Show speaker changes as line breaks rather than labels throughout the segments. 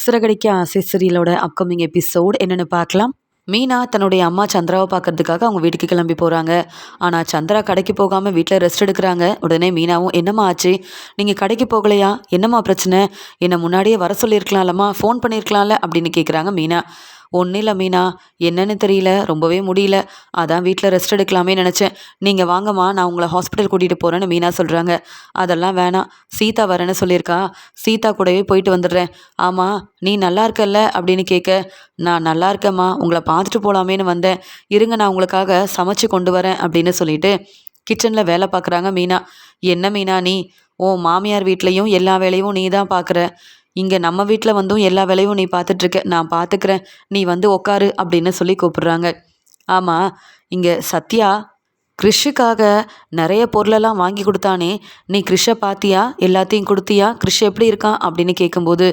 சிறகடிக்க ஆசை சீரியலோட upcoming episode என்னென்னு பார்க்கலாம். மீனா தன்னுடைய அம்மா சந்திராவை பார்க்கறதுக்காக அவங்க வீட்டுக்கு கிளம்பி போகிறாங்க. ஆனால் சந்திரா கடைக்கு போகாமல் வீட்டில் ரெஸ்ட் எடுக்கிறாங்க. உடனே மீனாவும், என்னம்மா ஆச்சு, நீங்கள் கடைக்கு போகலையா, என்னம்மா பிரச்சனை, என்னை முன்னாடியே வர சொல்லியிருக்கலாம்லம்மா, ஃபோன் பண்ணியிருக்கலாம்ல அப்படின்னு கேட்குறாங்க மீனா. ஒன்றும் இல்லை மீனா, என்னன்னு தெரியல, ரொம்பவே முடியல, அதான் வீட்டில் ரெஸ்ட் எடுக்கலாமே நினச்சேன். நீங்கள் வாங்கம்மா, நான் உங்களை ஹாஸ்பிட்டல் கூட்டிகிட்டு போகிறேன்னு மீனா சொல்கிறாங்க. அதெல்லாம் வேணாம், சீதா வரேன்னு சொல்லியிருக்கா, சீதா கூடவே போயிட்டு வந்துடுறேன். ஆமாம், நீ நல்லா இருக்கல்ல அப்படின்னு கேட்க, நான் நல்லா இருக்கேம்மா, உங்களை பார்த்துட்டு போகலாமேன்னு வந்தேன், இருங்க நான் உங்களுக்காக சமைச்சு கொண்டு வரேன் அப்படின்னு சொல்லிட்டு கிச்சனில் வேலை பார்க்குறாங்க மீனா. என்ன மீனா நீ, உன் மாமியார் வீட்லேயும் எல்லா வேலையும் நீ தான் பார்க்குற, இங்கே நம்ம வீட்டில் வந்தும் எல்லா வேலையும் நீ பார்த்துட்ருக்க, நான் பார்த்துக்கிறேன், நீ வந்து உக்காரு அப்படின்னு சொல்லி கூப்பிடுறாங்க. ஆமாம், இங்கே சத்யா கிறிஷுக்காக நிறைய பொருளெல்லாம் வாங்கி கொடுத்தானே, நீ கிறிஷை பார்த்தியா, எல்லாத்தையும் கொடுத்தியா, கிறிஷ் எப்படி இருக்கான் அப்படின்னு கேட்கும்போது,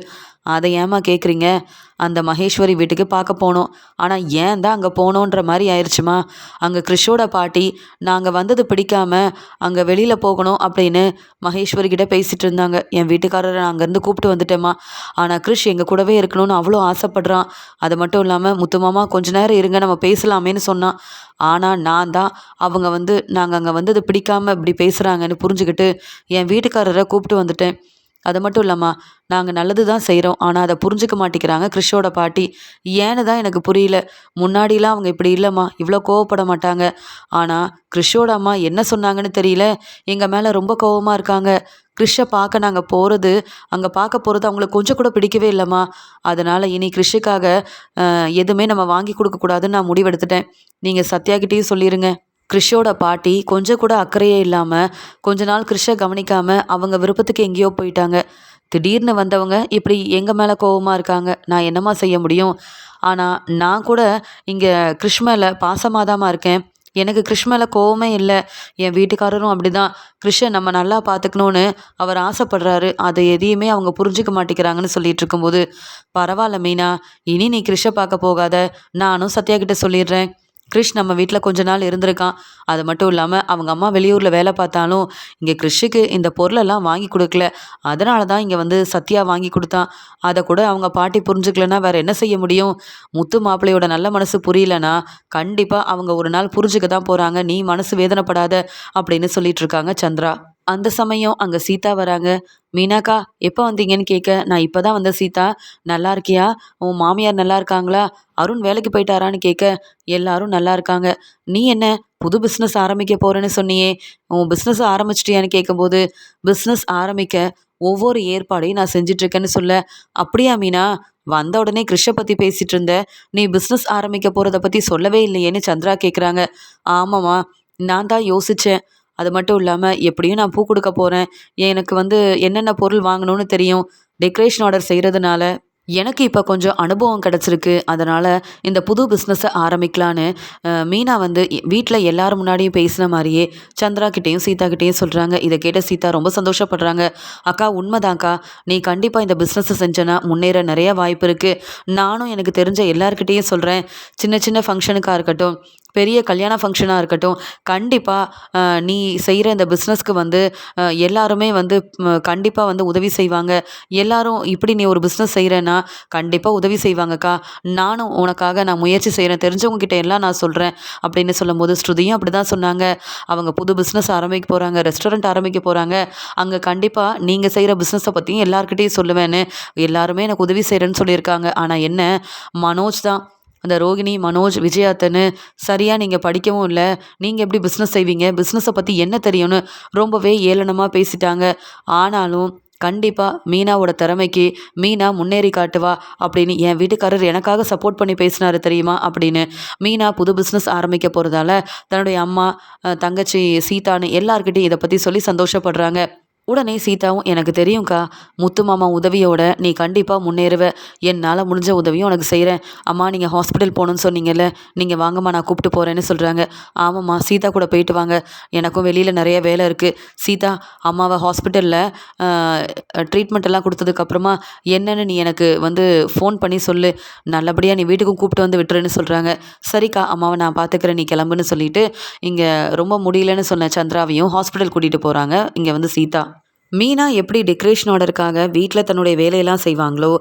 அதை ஏம்மா கேட்குறீங்க, அந்த மகேஸ்வரி வீட்டுக்கு பார்க்க போனோம், ஆனால் ஏன் தான் அங்கே போனோன்ற மாதிரி ஆயிடுச்சுமா, அங்கே கிறிஷோட பாட்டி நாங்கள் வந்தது பிடிக்காம அங்கே வெளியில் போகணும் அப்படின்னு மகேஸ்வரி கிட்ட பேசிகிட்டு இருந்தாங்க. என் வீட்டுக்காரரை நான் அங்கேருந்து கூப்பிட்டு வந்துட்டேம்மா, ஆனால் கிறிஷ் எங்கள் கூடவே இருக்கணும்னு அவ்வளோ ஆசைப்பட்றான். அது மட்டும் இல்லாமல் முத்துமாமா கொஞ்ச நேரம் இருங்க நம்ம பேசலாமேன்னு சொன்னான். ஆனால் நான் தான் அவங்க வந்து நாங்கள் அங்கே வந்தது பிடிக்காம இப்படி பேசுகிறாங்கன்னு புரிஞ்சுக்கிட்டு என் வீட்டுக்காரரை கூப்பிட்டு வந்துட்டேன். அது மட்டும் இல்லைம்மா, நாங்கள் நல்லது தான் செய்கிறோம், ஆனால் அதை புரிஞ்சுக்க மாட்டேங்கிறாங்க கிறிஷோட பாட்டி. ஏன்னு தான் எனக்கு புரியல. முன்னாடிலாம் அவங்க இப்படி இல்லைம்மா, இவ்வளோ கோவப்பட மாட்டாங்க. ஆனால் கிறிஷோட அம்மா என்ன சொன்னாங்கன்னு தெரியல, எங்கள் மேலே ரொம்ப கோவமாக இருக்காங்க. கிறிஷை பார்க்க நாங்கள் போகிறது, அங்கே பார்க்க போகிறது அவங்களுக்கு கொஞ்சம் கூட பிடிக்கவே இல்லைம்மா. அதனால் இனி கிறிஷுக்காக எதுவுமே நம்ம வாங்கி கொடுக்கக்கூடாதுன்னு நான் முடிவெடுத்துட்டேன். நீங்கள் சத்யாகிட்டேயும் சொல்லிடுங்க. கிறிஷோட பாட்டி கொஞ்சம் கூட அக்கறையே இல்லாமல் கொஞ்ச நாள் கிறிஷை கவனிக்காமல் அவங்க விருப்பத்துக்கு எங்கேயோ போயிட்டாங்க. திடீர்னு வந்தவங்க இப்படி எங்கள் மேலே கோவமாக இருக்காங்க, நான் என்னம்மா செய்ய முடியும். ஆனால் நான் கூட இங்கே கிறிஷ் மேலே பாசமாதாம்மா இருக்கேன், எனக்கு கிறிஷ் மேலே கோவமே இல்லை. என் வீட்டுக்காரரும் அப்படி தான், கிறிஷை நம்ம நல்லா பார்த்துக்கணுன்னு அவர் ஆசைப்படுறாரு, அதை எதையுமே அவங்க புரிஞ்சுக்க மாட்டேங்கிறாங்கன்னு சொல்லிட்டு இருக்கும்போது, பரவாயில்ல மீனா, இனி நீ கிறிஷை பார்க்க போகாத, நானும் சத்யா கிட்ட சொல்லிடுறேன். கிறிஷ் நம்ம வீட்டில் கொஞ்ச நாள் இருந்திருக்கான். அது மட்டும் இல்லாமல் அவங்க அம்மா வெளியூரில் வேலை பார்த்தாலும் இங்கே கிறிஷுக்கு இந்த பொருளெல்லாம் வாங்கி கொடுக்கல, அதனால தான் இங்கே வந்து சத்யா வாங்கி கொடுத்தான். அதை கூட அவங்க பாட்டி புரிஞ்சுக்கலன்னா வேறு என்ன செய்ய முடியும். முத்து மாப்பிள்ளையோட நல்ல மனசு புரியலனா கண்டிப்பாக அவங்க ஒரு நாள் புரிஞ்சுக்க தான் போகிறாங்க, நீ மனசு வேதனைப்படாத அப்படின்னு சொல்லிட்டு இருக்காங்க சந்திரா. அந்த சமயம் அங்கே சீதா வராங்க. மீனாக்கா எப்போ வந்தீங்கன்னு கேட்க, நான் இப்போ தான் வந்தேன் சீதா, நல்லா இருக்கியா, உன் மாமியார் நல்லா இருக்காங்களா, அருண் வேலைக்கு போயிட்டாரான்னு கேட்க, எல்லாரும் நல்லா இருக்காங்க. நீ என்ன புது பிஸ்னஸ் ஆரம்பிக்க போகிறேன்னு சொன்னியே, உன் பிஸ்னஸ் ஆரம்பிச்சிட்டியான்னு கேட்கும்போது, பிஸ்னஸ் ஆரம்பிக்க ஒவ்வொரு ஏற்பாடையும் நான் செஞ்சிட்ருக்கேன்னு சொல்ல, அப்படியா மீனா, வந்த உடனே கிறிஷை பற்றி பேசிகிட்டு இருந்த, நீ பிஸ்னஸ் ஆரம்பிக்க போகிறத பற்றி சொல்லவே இல்லையேன்னு சந்திரா கேட்குறாங்க. ஆமாம்மா, நான் தான் யோசித்தேன், அது மட்டும் இல்லாமல் எப்படியும் நான் பூ கொடுக்க போகிறேன், எனக்கு வந்து என்னென்ன பொருள் வாங்கணும்னு தெரியும், டெக்கரேஷன் ஆர்டர் செய்கிறதுனால எனக்கு இப்போ கொஞ்சம் அனுபவம் கிடச்சிருக்கு, அதனால் இந்த புது பிஸ்னஸை ஆரம்பிக்கலான்னு மீனா வந்து வீட்டில் எல்லாரும் முன்னாடியும் பேசின மாதிரியே சந்திரா கிட்டேயும் சீதா கிட்டேயும் சொல்கிறாங்க. இதை கேட்ட சீதா ரொம்ப சந்தோஷப்படுறாங்க. அக்கா உண்மைதான்க்கா, நீ கண்டிப்பாக இந்த பிஸ்னஸை செஞ்சனா முன்னேற நிறைய வாய்ப்பு இருக்குது. நானும் எனக்கு தெரிஞ்ச எல்லாருக்கிட்டேயும் சொல்கிறேன், சின்ன சின்ன ஃபங்க்ஷனுக்காக இருக்கட்டும், பெரிய கல்யாண ஃபங்க்ஷனாக இருக்கட்டும், கண்டிப்பாக நீ செய்கிற இந்த பிஸ்னஸ்க்கு வந்து எல்லாருமே வந்து கண்டிப்பாக வந்து உதவி செய்வாங்க. எல்லாரும் இப்படி நீ ஒரு பிஸ்னஸ் செய்கிறேன்னா கண்டிப்பாக உதவி செய்வாங்கக்கா, நானும் உனக்காக நான் முயற்சி செய்கிறேன், தெரிஞ்சவங்க கிட்ட எல்லாம் நான் சொல்கிறேன் அப்படின்னு சொல்லும்போது, ஸ்ருதியும் அப்படி தான் சொன்னாங்க. அவங்க புது பிஸ்னஸ் ஆரம்பிக்க போகிறாங்க, ரெஸ்டாரண்ட் ஆரம்பிக்க போகிறாங்க, அங்கே கண்டிப்பாக நீங்கள் செய்கிற பிஸ்னஸை பற்றியும் எல்லாருக்கிட்டையும் சொல்லுவேன்னு எல்லாருமே எனக்கு உதவி செய்கிறேன்னு சொல்லியிருக்காங்க. ஆனால் என்ன, மனோஜ் தான், அந்த ரோகிணி, மனோஜ், விஜயாத்தன்னு சரியாக நீங்கள் படிக்கவும் இல்லை, நீங்கள் எப்படி பிஸ்னஸ் செய்வீங்க, பிஸ்னஸை பற்றி என்ன தெரியும்னு ரொம்பவே ஏளனமாக பேசிட்டாங்க. ஆனாலும் கண்டிப்பாக மீனாவோட திறமைக்கு மீனா முன்னேறி காட்டுவா அப்படின்னு என் வீட்டுக்காரர் எனக்காக சப்போர்ட் பண்ணி பேசினாரு தெரியுமா அப்படின்னு மீனா புது பிஸ்னஸ் ஆரம்பிக்க போகிறதால தன்னுடைய அம்மா, தங்கச்சி சீதான்னு எல்லார்கிட்டையும் இதை பற்றி சொல்லி சந்தோஷப்படுறாங்க. உடனே சீதாவும், எனக்கு தெரியும்க்கா, முத்து மாமா உதவியோட நீ கண்டிப்பாக முன்னேறுவ, என்னால் முடிஞ்ச உதவியும் உனக்கு செய்கிறேன். அம்மா நீங்கள் ஹாஸ்பிட்டல் போகணுன்னு சொன்னீங்கல்ல, நீங்கள் வாங்கம்மா நான் கூப்பிட்டு போகிறேன்னு சொல்கிறாங்க. ஆமாம்மா, சீதா கூட போயிட்டு வாங்க, எனக்கும் வெளியில் நிறைய வேலை இருக்குது. சீதா, அம்மாவை ஹாஸ்பிட்டலில் ட்ரீட்மெண்ட் எல்லாம் கொடுத்ததுக்கப்புறமா என்னென்னு நீ எனக்கு வந்து ஃபோன் பண்ணி சொல்லு, நல்லபடியாக நீ வீட்டுக்கும் கூப்பிட்டு வந்து விட்டுருன்னு சொல்கிறாங்க. சரிக்கா, அம்மாவை நான் பார்த்துக்கிறேன், நீ கிளம்புன்னு சொல்லிட்டு இங்கே ரொம்ப முடியலன்னு சொன்ன சந்திராவையும் ஹாஸ்பிட்டல் கூட்டிகிட்டு போகிறாங்க இங்கே வந்து சீதா. மீனா எப்படி டெக்கரேஷன் ஆர்டருக்காக வீட்டில் தன்னுடைய வேலையெல்லாம் செய்வாங்களோ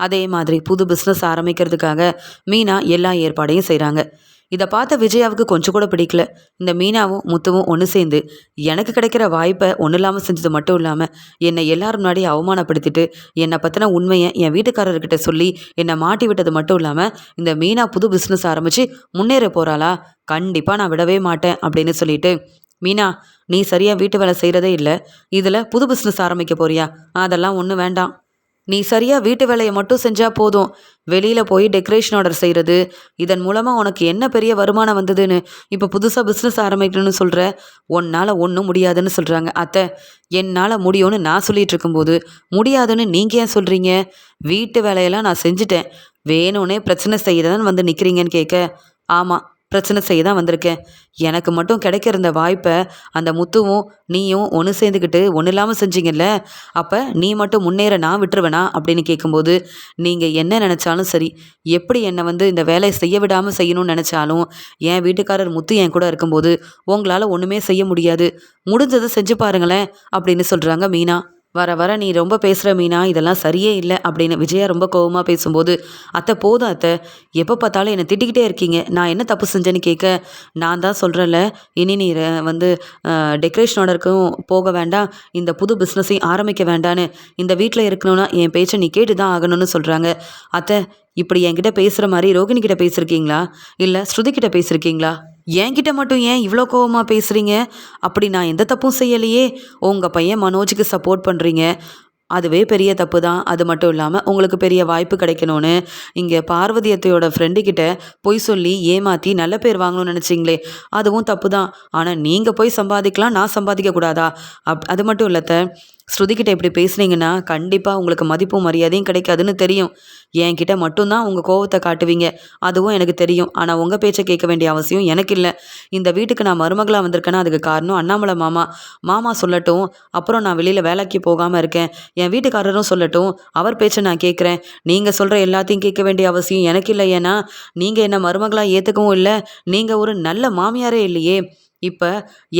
அதே மாதிரி புது பிஸ்னஸ் ஆரம்பிக்கிறதுக்காக மீனா எல்லா ஏற்பாடையும் செய்கிறாங்க. இதை பார்த்த விஜயாவுக்கு கொஞ்சம் கூட பிடிக்கல. இந்த மீனாவும் முத்துவும் ஒன்று சேர்ந்து எனக்கு கிடைக்கிற வாய்ப்பை ஒன்றும் இல்லாமல் செஞ்சது மட்டும் இல்லாமல் என்னை எல்லாரும் முன்னாடி அவமானப்படுத்திட்டு என்னை பற்றின உண்மையை என் வீட்டுக்காரர்கிட்ட சொல்லி என்னை மாட்டி விட்டது மட்டும் இல்லாமல் இந்த மீனா புது பிஸ்னஸ் ஆரம்பித்து முன்னேற போகிறாளா, கண்டிப்பாக நான் விடவே மாட்டேன் அப்படின்னு சொல்லிட்டு, மீனா நீ சரியாக வீட்டு வேலை செய்கிறதே இல்லை, இதில் புது பிஸ்னஸ் ஆரம்பிக்க போறியா, அதெல்லாம் ஒன்றும் வேண்டாம். நீ சரியாக வீட்டு வேலையை மட்டும் செஞ்சால் போதும். வெளியில் போய் டெக்கரேஷன் ஆர்டர் செய்கிறது, இதன் மூலமாக உனக்கு என்ன பெரிய வருமானம் வந்ததுன்னு இப்போ புதுசாக பிஸ்னஸ் ஆரம்பிக்கணும்னு சொல்கிற, உன்னால் ஒன்றும் முடியாதுன்னு சொல்கிறாங்க. அத்தை, என்னால் முடியும்னு நான் சொல்லிட்டு இருக்கும்போது முடியாதுன்னு நீங்கள் ஏன் சொல்கிறீங்க? வீட்டு வேலையெல்லாம் நான் செஞ்சுட்டேன், வேணும்னே பிரச்சனை செய்கிறதான் வந்து நிற்கிறீங்கன்னு கேட்க, ஆமாம், பிரச்சனை செய்ய தான் வந்திருக்கேன். எனக்கு மட்டும் கிடைக்கிற இந்த வாய்ப்பை அந்த முத்துவும் நீயும் ஒன்று சேர்ந்துக்கிட்டு ஒன்றும் இல்லாமல் செஞ்சீங்கல்ல, அப்போ நீ மட்டும் முன்னேற நான் விட்டுருவேனா அப்படின்னு கேட்கும்போது, நீங்கள் என்ன நினச்சாலும் சரி, எப்படி என்னை வந்து இந்த வேலையை செய்ய விடாமல் செய்யணும்னு நினச்சாலும் என் வீட்டுக்காரர் முத்து என் கூட இருக்கும்போது உங்களால் ஒன்றுமே செய்ய முடியாது, முடிஞ்சதை செஞ்சு பாருங்களேன் அப்படின்னு சொல்கிறாங்க மீனா. வர வர நீ ரொம்ப பேசுகிற மீனா, இதெல்லாம் சரியே இல்லை அப்படின்னு விஜயா ரொம்ப கோவமாக பேசும்போது, அத்தை போதும் அத்தை, எப்போ பார்த்தாலும் என்னை திட்டிக்கிட்டே இருக்கீங்க, நான் என்ன தப்பு செஞ்சேன்னு கேட்க, நான் தான் சொல்கிறேன்ல, இனி நீ வந்து டெக்கரேஷன் ஆர்டருக்கும் போக வேண்டாம், இந்த புது பிஸ்னஸையும் ஆரம்பிக்க வேண்டான்னு இந்த வீட்டில் இருக்கணும்னா என் பேச்சை நீ கேட்டு தான் ஆகணும்னு சொல்கிறாங்க. அத்தை, இப்படி என்கிட்ட பேசுகிற மாதிரி ரோகிணி கிட்ட பேசியிருக்கீங்களா, இல்லை ஸ்ருதி கிட்ட பேசியிருக்கீங்களா? என்கிட்ட மட்டும் ஏன் இவ்வளோ கோவமாக பேசுகிறீங்க? அப்படி நான் எந்த தப்பும் செய்யலையே. உங்கள் பையன் மனோஜுக்கு சப்போர்ட் பண்ணுறீங்க, அதுவே பெரிய தப்பு தான். அது மட்டும் இல்லாமல் உங்களுக்கு பெரிய வாய்ப்பு கிடைக்கணும்னு இங்கே பார்வதியத்தையோட ஃப்ரெண்டு கிட்ட பொய் சொல்லி ஏமாற்றி நல்ல பேர் வாங்கணும்னு நினச்சிங்களே, அதுவும் தப்பு தான். ஆனால் நீங்கள் போய் சம்பாதிக்கலாம், நான் சம்பாதிக்க கூடாதா? அது மட்டும் இல்லத்த, ஸ்ருதிக்கிட்ட இப்படி பேசுனீங்கன்னா கண்டிப்பாக உங்களுக்கு மதிப்பும் மரியாதையும் கிடைக்காதுன்னு தெரியும். என்கிட்ட மட்டும்தான் உங்கள் கோவத்தை காட்டுவீங்க, அதுவும் எனக்கு தெரியும். ஆனால் உங்கள் பேச்சை கேட்க வேண்டிய அவசியம் எனக்கு இல்லை. இந்த வீட்டுக்கு நான் மருமகளாக வந்திருக்கேன்னா அதுக்கு காரணம் அண்ணாமலை மாமா. மாமா சொல்லட்டும், அப்புறம் நான் வெளியில் வேலைக்கு போகாமல் இருக்கேன். என் வீட்டுக்காரரும் சொல்லட்டும், அவர் பேச்சை நான் கேட்குறேன். நீங்கள் சொல்கிற எல்லாத்தையும் கேட்க வேண்டிய அவசியம் எனக்கு இல்லை. ஏன்னா நீங்கள் என்னை மருமகளாக ஏற்றுக்கவும் இல்லை, நீங்கள் ஒரு நல்ல மாமியாரே இல்லையே. இப்போ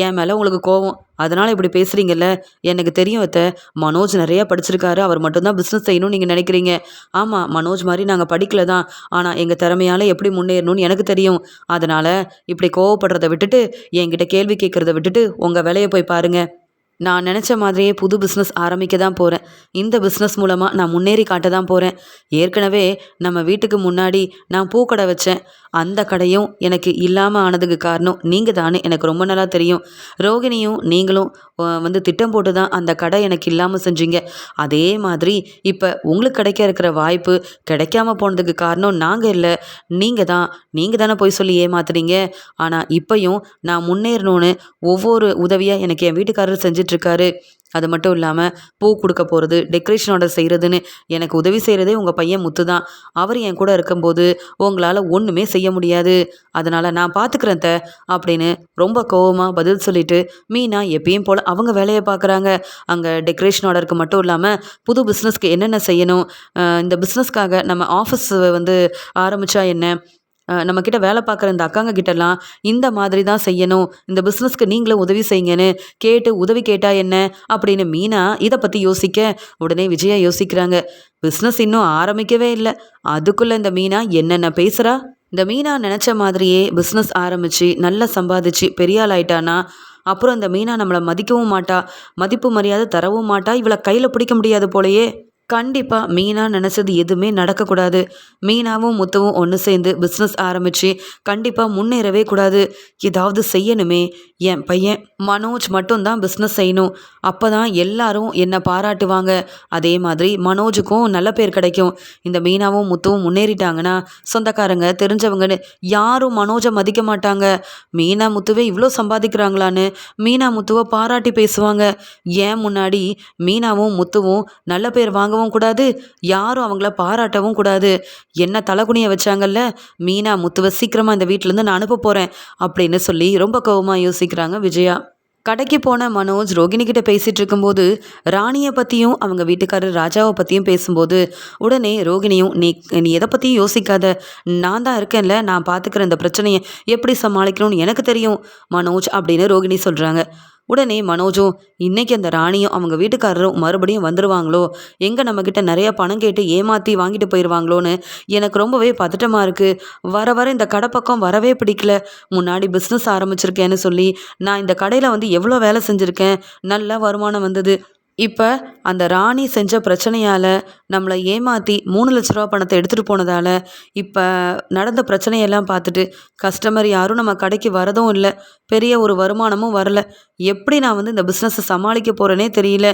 என் மேலே உங்களுக்கு கோவம், அதனால் இப்படி பேசுகிறீங்கல்ல. எனக்கு தெரியும் அத்தை, மனோஜ் நிறையா படிச்சிருக்காரு, அவர் மட்டும்தான் பிஸ்னஸ் செய்யணும்னு நீங்கள் நினைக்கிறீங்க. ஆமாம், மனோஜ் மாதிரி நாங்கள் படிக்கல தான், ஆனால் எங்கள் திறமையால் எப்படி முன்னேறணும்னு எனக்கு தெரியும். அதனால் இப்படி கோவப்படுறதை விட்டுட்டு என்கிட்ட கேள்வி கேட்குறத விட்டுட்டு உங்கள் வேலையை போய் பாருங்கள். நான் நினச்ச மாதிரியே புது பிஸ்னஸ் ஆரம்பிக்க தான் போகிறேன். இந்த பிஸ்னஸ் மூலமாக நான் முன்னேறி காட்ட தான் போகிறேன். ஏற்கனவே நம்ம வீட்டுக்கு முன்னாடி நான் பூக்கடை வச்சேன், அந்த கடையும் எனக்கு இல்லாமல் ஆனதுக்கு காரணம் நீங்கள் தானே எனக்கு ரொம்ப நல்லா தெரியும். ரோகிணியும் நீங்களும் வந்து திட்டம் போட்டு தான் அந்த கடை எனக்கு இல்லாமல் செஞ்சீங்க. அதே மாதிரி இப்போ உங்களுக்கு கிடைக்க இருக்கிற வாய்ப்பு கிடைக்காம போனதுக்கு காரணம் நாங்கள் இல்லை, நீங்கள் தானே போய் சொல்லி ஏமாத்துறீங்க. ஆனால் இப்போயும் நான் முன்னேறணும்னு ஒவ்வொரு உதவியாக எனக்கு என் வீட்டுக்காரர் செஞ்சிட்ருக்காரு. அது மட்டும் இல்லாமல் பூ கொடுக்க போகிறது, டெக்கரேஷன் ஆர்டர் செய்கிறதுன்னு எனக்கு உதவி செய்கிறதே உங்கள் பையன் முத்து தான். அவர் என் கூட இருக்கும்போது உங்களால் ஒன்றுமே செய்ய முடியாது. அதனால் நான் பார்த்துக்கிறேன் த அப்படின்னு ரொம்ப கோவமாக பதில் சொல்லிட்டு மீனா எப்பயும் போல் அவங்க வேலையை பார்க்குறாங்க. அங்கே டெக்கரேஷன் ஆர்டருக்கு மட்டும் இல்லாமல் புது பிஸ்னஸ்க்கு என்னென்ன செய்யணும், இந்த பிஸ்னஸ்க்காக நம்ம ஆஃபீஸ் வந்து ஆரம்பித்தா என்ன, நம்மக்கிட்ட வேலை பார்க்குற இந்த அக்காங்க கிட்டலாம் இந்த மாதிரி தான் செய்யணும், இந்த பிஸ்னஸ்க்கு நீங்களும் உதவி செய்யுங்கன்னு கேட்டு உதவி கேட்டா என்ன அப்படின்னு மீனா இதை பற்றி யோசிக்க, உடனே விஜயா யோசிக்கிறாங்க, பிஸ்னஸ் இன்னும் ஆரம்பிக்கவே இல்லை, அதுக்குள்ளே இந்த மீனா என்னென்ன பேசுகிறா. இந்த மீனா நினச்ச மாதிரியே பிஸ்னஸ் ஆரம்பித்து நல்லா சம்பாதிச்சு பெரிய ஆள் ஆயிட்டானா அப்புறம் இந்த மீனா நம்மளை மதிக்கவும் மாட்டா, மதிப்பு மரியாதை தரவும் மாட்டா, இவளை கையில் பிடிக்க முடியாது போலையே. கண்டிப்பாக மீனா நினச்சது எதுவுமே நடக்கக்கூடாது. மீனாவும் முத்துவும் ஒன்று சேர்ந்து பிஸ்னஸ் ஆரம்பித்து கண்டிப்பாக முன்னேறவே கூடாது. ஏதாவது செய்யணுமே. என் பையன் மனோஜ் மட்டும்தான் பிஸ்னஸ் செய்யணும், அப்போ தான் எல்லாரும் என்னை பாராட்டுவாங்க. அதே மாதிரி மனோஜுக்கும் நல்ல பேர் கிடைக்கும். இந்த மீனாவும் முத்துவும் முன்னேறிட்டாங்கன்னா சொந்தக்காரங்க தெரிஞ்சவங்கன்னு யாரும் மனோஜை மதிக்க மாட்டாங்க. மீனா முத்துவே இவ்வளோ சம்பாதிக்கிறாங்களான்னு மீனா முத்துவை பாராட்டி பேசுவாங்க. ஏன் முன்னாடி மீனாவும் முத்துவும் நல்ல பேர் வாங்க கூடாது, யாரும் அவங்கள பாராட்டவும் கூடாது. என்ன தலகுனிய வச்சாங்கல்ல, மீனா முத்துவ சீக்கிரமா இந்த வீட்டிலேருந்து நான் அனுப்ப போறேன் அப்படின்னு சொல்லி ரொம்ப கோவமா யோசிக்கிறாங்க விஜயா. கடைக்கு போன மனோஜ் ரோகிணி கிட்ட பேசிட்டு இருக்கும்போது ராணியை பற்றியும் அவங்க வீட்டுக்காரர் ராஜாவை பற்றியும் பேசும்போது உடனே ரோகிணியும் நீ எதை பற்றியும் யோசிக்காத, நான் தான் இருக்கேன்ல, நான் பார்த்துக்கிற இந்த பிரச்சனையை எப்படி சமாளிக்கணும்னு எனக்கு தெரியும் மனோஜ் அப்படின்னு ரோகிணி சொல்கிறாங்க. உடனே மனோஜும் இன்னைக்கு அந்த ராணியும் அவங்க வீட்டுக்காரரும் மறுபடியும் வந்துருவாங்களோ, எங்கே நம்மக்கிட்ட நிறைய பணம் கேட்டு ஏமாற்றி வாங்கிட்டு போயிடுவாங்களோன்னு எனக்கு ரொம்பவே பதட்டமாக இருக்குது. வர வர இந்த கடை பக்கம் வரவே பிடிக்கல. முன்னாடி பிஸ்னஸ் ஆரம்பிச்சிருக்கேன்னு சொல்லி நான் இந்த கடையில் வந்து எவ்வளோ வேலை செஞ்சுருக்கேன், நல்ல வருமானம் வந்தது. இப்போ அந்த ராணி செஞ்ச பிரச்சனையால் நம்மளை ஏமாற்றி 3 லட்ச ரூபா பணத்தை எடுத்துகிட்டு போனதால் இப்போ நடந்த பிரச்சனையெல்லாம் பார்த்துட்டு கஸ்டமர் யாரும் நம்ம கடைக்கு வரதும் இல்லை, பெரிய ஒரு வருமானமும் வரல. எப்படி நான் வந்து இந்த பிஸ்னஸை சமாளிக்க போகிறேனே தெரியல.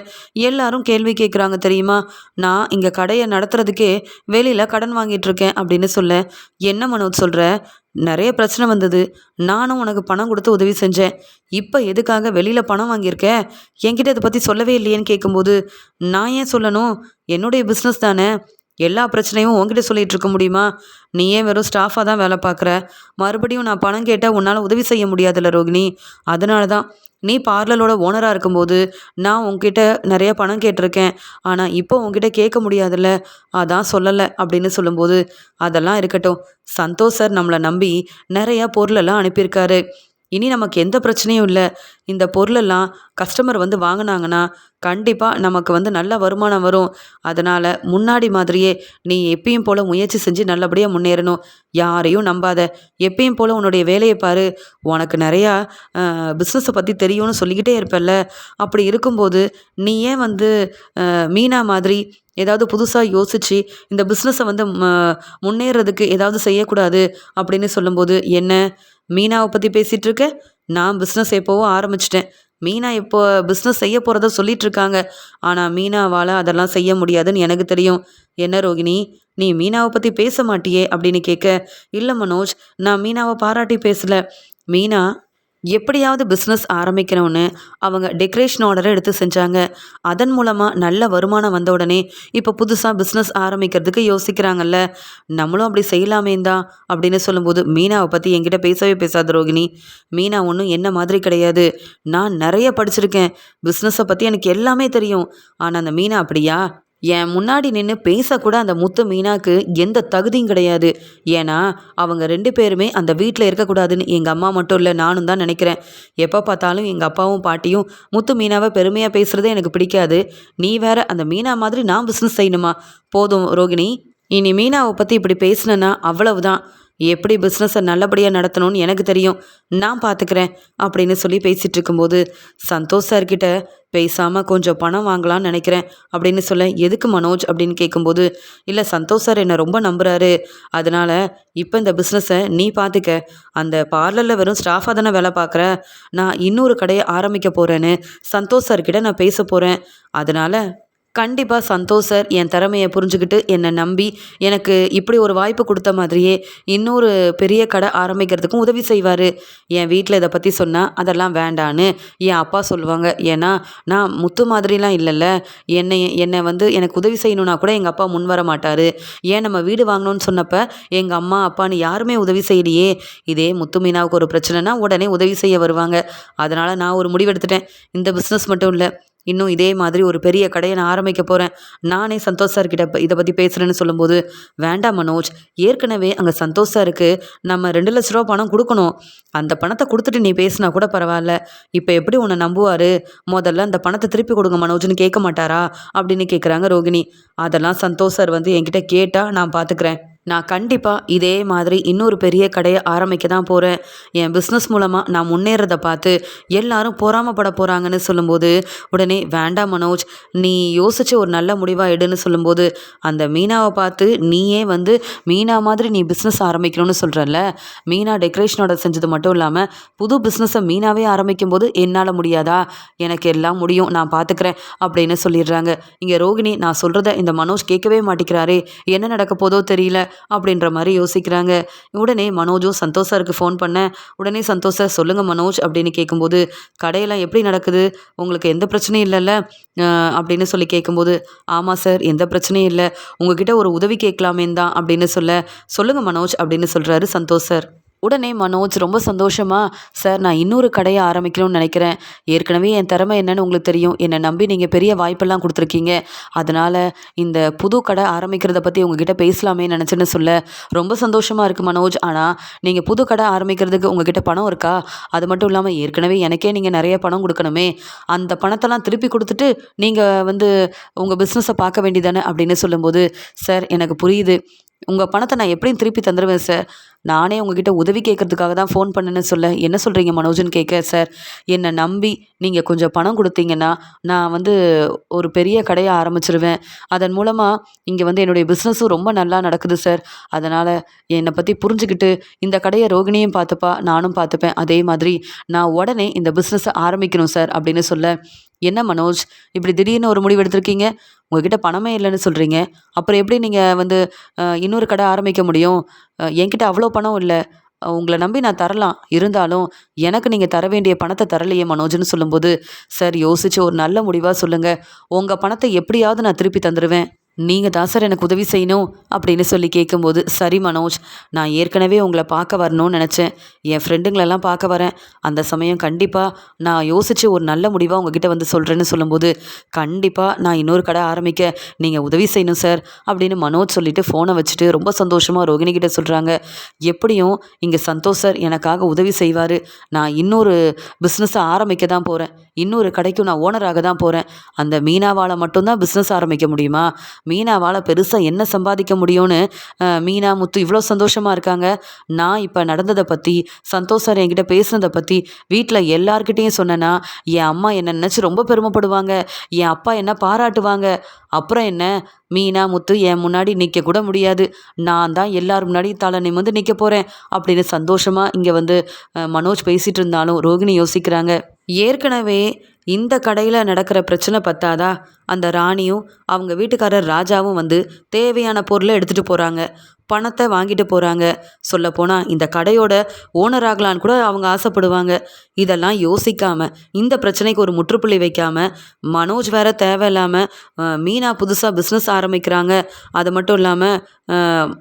எல்லாரும் கேள்வி கேட்குறாங்க தெரியுமா? நான் இங்கே கடையை நடத்துறதுக்கே வெளியில் கடன் வாங்கிட்டு இருக்கேன் அப்படின்னு சொல்ல, என்ன மனோஜ் சொல்கிற? நிறைய பிரச்சனை வந்தது, நானும் உனக்கு பணம் கொடுத்து உதவி செஞ்சேன். இப்போ எதுக்காக வெளியில் பணம் வாங்கியிருக்க? என்கிட்ட இதை பற்றி சொல்லவே இல்லையேன்னு கேட்கும்போது, நான் ஏன் சொல்லணும்? என்னுடைய பிஸ்னஸ் தானே, எல்லா பிரச்சனையும் உன்கிட்ட சொல்லிகிட்டு இருக்க முடியுமா? நீ ஏன் வெறும் ஸ்டாஃபாக தான் வேலை பார்க்குற? மறுபடியும் நான் பணம் கேட்டால் உன்னால் உதவி செய்ய முடியாதுல்ல ரோகிணி. அதனால தான் நீ பார்லரோட ஓனராக இருக்கும்போது நான் உன்கிட்ட நிறைய பணம் கேட்டிருக்கேன். ஆனால் இப்போ உன்கிட்ட கேட்க முடியாதுல்ல, அதான் சொல்லலை அப்படின்னு சொல்லும்போது, அதெல்லாம் இருக்கட்டும், சந்தோஷ் சார் நம்மளை நம்பி நிறையா பொருளெல்லாம் அனுப்பியிருக்காரு. இனி நமக்கு எந்த பிரச்சனையும் இல்லை. இந்த பொருளெல்லாம் கஸ்டமர் வந்து வாங்கினாங்கன்னா கண்டிப்பாக நமக்கு வந்து நல்ல வருமானம் வரும். அதனால் முன்னாடி மாதிரியே நீ எப்பயும் போல் முயற்சி செஞ்சு நல்லபடியாக முன்னேறணும். யாரையும் நம்பாத, எப்பயும் போல் உன்னுடைய வேலையை பாரு. உனக்கு நிறையா பிஸ்னஸை பற்றி தெரியும்னு சொல்லிக்கிட்டே இருப்பல்ல, அப்படி இருக்கும்போது நீ ஏன் வந்து மீனா மாதிரி ஏதாவது புதுசாக யோசித்து இந்த பிஸ்னஸை வந்து முன்னேறதுக்கு ஏதாவது செய்யக்கூடாது அப்படின்னு சொல்லும்போது, என்ன மீனாவை பற்றி பேசிகிட்டு இருக்க? நான் பிஸ்னஸ் எப்போவோ ஆரம்பிச்சிட்டேன். மீனா இப்போ பிஸ்னஸ் செய்ய போகிறத சொல்லிட்டு இருக்காங்க. ஆனால் மீனாவால் அதெல்லாம் செய்ய முடியாதுன்னு எனக்கு தெரியும். என்ன ரோகிணி, நீ மீனாவை பற்றி பேச மாட்டியே அப்படின்னு கேட்க, இல்லை மனோஜ், நான் மீனாவை பாராட்டி பேசலை. மீனா எப்படியாவது பிஸ்னஸ் ஆரம்பிக்கணும்னு அவங்க டெக்கரேஷன் ஆர்டரை எடுத்து செஞ்சாங்க. அதன் மூலமாக நல்ல வருமானம் வந்த உடனே இப்போ புதுசாக பிஸ்னஸ் ஆரம்பிக்கிறதுக்கு யோசிக்கிறாங்கல்ல, நம்மளும் அப்படி செய்யலாமே தான் அப்படின்னு சொல்லும்போது, மீனாவை பற்றி என்கிட்ட பேசவே பேசாத ரோகிணி. மீனா ஒன்றும் என்ன மாதிரி கிடையாது. நான் நிறைய படிச்சிருக்கேன், பிஸ்னஸை பற்றி எனக்கு எல்லாமே தெரியும். ஆனால் அந்த மீனா அப்படியா? என் முன்னாடி நின்று பேசக்கூட அந்த முத்து மீனாக்கு எந்த தகுதியும் கிடையாது. ஏன்னா அவங்க 2 பேருமே அந்த வீட்டில் இருக்கக்கூடாதுன்னு எங்கள் அம்மா மட்டும் இல்லை, நானும் தான் நினைக்கிறேன். எப்போ பார்த்தாலும் எங்கள் அப்பாவும் பாட்டியும் முத்து மீனாவை பெருமையாக பேசுகிறதே எனக்கு பிடிக்காது. நீ வேற அந்த மீனா மாதிரி நான் பிஸ்னஸ் செய்யணுமா? போதும் ரோகிணி, இனி மீனாவை பற்றி இப்படி பேசினேன்னா அவ்வளவுதான். எப்படி பிஸ்னஸை நல்லபடியாக நடத்தணும்னு எனக்கு தெரியும், நான் பார்த்துக்கிறேன் அப்படின்னு சொல்லி பேசிகிட்டு இருக்கும்போது, சந்தோஷ் சார்கிட்ட பேசாமல் கொஞ்சம் பணம் வாங்கலான்னு நினைக்கிறேன் அப்படின்னு சொல்ல, எதுக்கு மனோஜ் அப்படின்னு கேட்கும்போது, இல்லை சந்தோஷ் சார் என்னை ரொம்ப நம்புகிறாரு, அதனால் இப்போ இந்த பிஸ்னஸை நீ பார்த்துக்க. அந்த பார்லரில் வெறும் ஸ்டாஃபாக தானே வேலை பார்க்குற, நான் இன்னொரு கடையை ஆரம்பிக்க போகிறேன்னு சந்தோஷ் சார்கிட்ட நான் பேச போகிறேன். அதனால் கண்டிப்பாக சந்தோஷ் சார் என் திறமையை புரிஞ்சுக்கிட்டு என்னை நம்பி எனக்கு இப்படி ஒரு வாய்ப்பு கொடுத்த மாதிரியே இன்னொரு பெரிய கடை ஆரம்பிக்கிறதுக்கும் உதவி செய்வார். என் வீட்டில் இதை பற்றி சொன்னால் அதெல்லாம் வேண்டான்னு என் அப்பா சொல்லுவாங்க. ஏன்னா நான் முத்து மாதிரிலாம் இல்லைல்ல, என்னை வந்து எனக்கு உதவி செய்யணுன்னா கூட எங்கள் அப்பா முன் வர மாட்டார். ஏன் நம்ம வீடு வாங்கணும்னு சொன்னப்போ எங்கள் அம்மா அப்பான்னு யாருமே உதவி செய்யலையே. இதே முத்து மீனாவுக்கு ஒரு பிரச்சனைனா உடனே உதவி செய்ய வருவாங்க. அதனால் நான் ஒரு முடிவெடுத்துட்டேன். இந்த பிஸ்னஸ் மட்டும் இல்லை, இன்னும் இதே மாதிரி ஒரு பெரிய கடையை நான் ஆரம்பிக்க போகிறேன். நானே சந்தோஷ் சார்கிட்ட இதை பற்றி பேசுகிறேன்னு சொல்லும்போது, வேண்டாம் மனோஜ், ஏற்கனவே அங்கே சந்தோஷ் சாருக்கு நம்ம 2 லட்ச ரூபா பணம் கொடுக்கணும். அந்த பணத்தை கொடுத்துட்டு நீ பேசினா கூட பரவாயில்ல. இப்போ எப்படி உன்னை நம்புவார்? முதல்ல அந்த பணத்தை திருப்பி கொடுங்க மனோஜ்னு கேட்க மாட்டாரா அப்படின்னு கேட்குறாங்க ரோகிணி. அதெல்லாம் சந்தோஷ் சார் வந்து என்கிட்ட கேட்டால் நான் பார்த்துக்கிறேன். நான் கண்டிப்பாக இதே மாதிரி இன்னொரு பெரிய கடையை ஆரம்பிக்க தான் போகிறேன். என் பிஸ்னஸ் மூலமாக நான் முன்னேறதை பார்த்து எல்லாரும் பொறாமப்பட போகிறாங்கன்னு சொல்லும்போது, உடனே வேண்டாம் மனோஜ், நீ யோசித்து ஒரு நல்ல முடிவாக எடுன்னு சொல்லும்போது, அந்த மீனாவை பார்த்து நீயே வந்து மீனா மாதிரி நீ பிஸ்னஸ் ஆரம்பிக்கணும்னு சொல்கிறல்ல, மீனா டெக்கரேஷனோட செஞ்சது மட்டும் இல்லாமல் புது பிஸ்னஸை மீனாவே ஆரம்பிக்கும் போது என்னால் முடியாதா? எனக்கு எல்லாம் முடியும், நான் பார்த்துக்கிறேன் அப்படின்னு சொல்லிடுறாங்க. இங்கே ரோகிணி நான் சொல்கிறத இந்த மனோஜ் கேட்கவே மாட்டேங்கிறாரே, என்ன நடக்க போதோ தெரியல அப்படின்ற மாதிரி யோசிக்கிறாங்க. உடனே மனோஜும் சந்தோஷ் சாருக்கு ஃபோன் பண்ண, உடனே சந்தோஷ் சார் சொல்லுங்கள் மனோஜ் அப்படின்னு கேட்கும்போது, கடையெல்லாம் எப்படி நடக்குது, உங்களுக்கு எந்த பிரச்சனையும் இல்லைல்ல அப்படின்னு சொல்லி கேட்கும்போது, ஆமாம் சார், எந்த பிரச்சனையும் இல்லை, உங்ககிட்ட ஒரு உதவி கேட்கலாமேன்னு தான் அப்படின்னு சொல்லுங்கள் மனோஜ் அப்படின்னு சொல்கிறாரு சந்தோஷ் சார். உடனே மனோஜ் ரொம்ப சந்தோஷமா, சார் நான் இன்னொரு கடையை ஆரம்பிக்கணும்னு நினைக்கிறேன். ஏற்கனவே என் திறமை என்னன்னு உங்களுக்கு தெரியும். என்னை நம்பி நீங்கள் பெரிய வாய்ப்பெல்லாம் கொடுத்துருக்கீங்க. அதனால் இந்த புது கடை ஆரம்பிக்கிறத பற்றி உங்ககிட்ட பேசலாமே நினச்சேன்னு சொல்ல, ரொம்ப சந்தோஷமாக இருக்குது மனோஜ். ஆனால் நீங்கள் புது கடை ஆரம்பிக்கிறதுக்கு உங்ககிட்ட பணம் இருக்கா? அது மட்டும் இல்லாமல் ஏற்கனவே எனக்கே நீங்கள் நிறைய பணம் கொடுக்கணுமே. அந்த பணத்தெல்லாம் திருப்பி கொடுத்துட்டு நீங்கள் உங்கள் பிஸ்னஸை பார்க்க வேண்டியதானே அப்படின்னு சொல்லும்போது, சார் எனக்கு புரியுது. உங்கள் பணத்தை நான் எப்படியும் திருப்பி தந்துடுவேன் சார். நானே உங்ககிட்ட உதவி கேட்கறதுக்காக தான் ஃபோன் பண்ணேன்னு சொல்ல, என்ன சொல்கிறீங்க மனோஜ்னு கேட்க, சார் என்னை நம்பி நீங்கள் கொஞ்சம் பணம் கொடுத்தீங்கன்னா நான் ஒரு பெரிய கடையை ஆரம்பிச்சிருவேன். அதன் மூலமாக இங்கே என்னுடைய பிஸ்னஸும் ரொம்ப நல்லா நடக்குது சார். அதனால் என்னை பற்றி புரிஞ்சுக்கிட்டு இந்த கடையை ரோகிணியும் பார்த்துப்பா, நானும் பார்த்துப்பேன். அதே மாதிரி நான் உடனே இந்த பிஸ்னஸை ஆரம்பிக்கணும் சார் அப்படின்னு சொல்ல, என்ன மனோஜ் இப்படி திடீர்னு ஒரு முடிவு எடுத்திருக்கீங்க? உங்ககிட்ட பணமே இல்லைன்னு சொல்கிறீங்க. அப்புறம் எப்படி நீங்கள் இன்னொரு கடை ஆரம்பிக்க முடியும்? என்கிட்ட அவ்வளோ பணம் இல்ல. உங்கள நம்பி நான் தரலாம். இருந்தாலும் எனக்கு நீங்க தர வேண்டிய பணத்த தரலையே மனோஜ்ன்னு சொல்லும்போது, சார் யோசிச்சு ஒரு நல்ல முடிவா சொல்லுங்க. உங்க பணத்த எப்படியாவது நான் திருப்பி தந்துருவேன். நீங்க தான் சார் எனக்கு உதவி செய்யணும் அப்படின்னு சொல்லி கேட்கும்போது, சரி மனோஜ், நான் ஏற்கனவே உங்களை பார்க்க வரணும்னு நினச்சேன். என் ஃப்ரெண்டுங்களெல்லாம் பார்க்க வரேன். அந்த சமயம் கண்டிப்பாக நான் யோசித்து ஒரு நல்ல முடிவாக உங்ககிட்ட சொல்கிறேன்னு சொல்லும்போது, கண்டிப்பாக நான் இன்னொரு கடை ஆரம்பிக்க நீங்கள் உதவி செய்யணும் சார் அப்படின்னு மனோஜ் சொல்லிவிட்டு ஃபோனை வச்சுட்டு ரொம்ப சந்தோஷமாக ரோகிணி கிட்ட சொல்கிறாங்க. எப்படியும் இங்கே சந்தோஷ் சார் எனக்காக உதவி செய்வார். நான் இன்னொரு பிஸ்னஸை ஆரம்பிக்க தான் போகிறேன். இன்னொரு கடைக்கும் நான் ஓனராக தான் போகிறேன். அந்த மீனாவால் மட்டும்தான் பிஸ்னஸ் ஆரம்பிக்க முடியுமா? மீனாவால் பெருசாக என்ன சம்பாதிக்க முடியும்னு மீனா முத்து இவ்வளோ சந்தோஷமாக இருக்காங்க. நான் இப்போ நடந்ததை பற்றி, சந்தோஷ் சார் என்கிட்ட பேசுனதை பற்றி வீட்டில் எல்லார்கிட்டேயும் சொன்னேன்னா என் அம்மா என்னை நினச்சி ரொம்ப பெருமைப்படுவாங்க. என் அப்பா என்ன பாராட்டுவாங்க. அப்புறம் என்ன, மீனா முத்து என் முன்னாடி நிற்க கூட முடியாது. நான் தான் எல்லார் முன்னாடி தலை நிமிர்ந்து நிற்க போகிறேன் அப்படின்னு சந்தோஷமாக இங்கே மனோஜ் பேசிகிட்டு இருந்தாலும் ரோகிணி யோசிக்கிறாங்க. ஏற்கனவே இந்த கடையில் நடக்கிற பிரச்சனை பத்தாதா, அந்த ராணியும் அவங்க வீட்டுக்காரர் ராஜாவும் தேவையான பொருளை எடுத்துகிட்டு போகிறாங்க. பணத்தை வாங்கிட்டு போகிறாங்க. சொல்லப்போனால் இந்த கடையோட ஓனர் ஆகலான்னு கூட அவங்க ஆசைப்படுவாங்க. இதெல்லாம் யோசிக்காமல், இந்த பிரச்சனைக்கு ஒரு முற்றுப்புள்ளி வைக்காமல், மனோஜ் வேற தேவையில்லாமல் மீனா புதுசாக பிஸ்னஸ் ஆரம்பிக்கிறாங்க. அது மட்டும் இல்லாமல்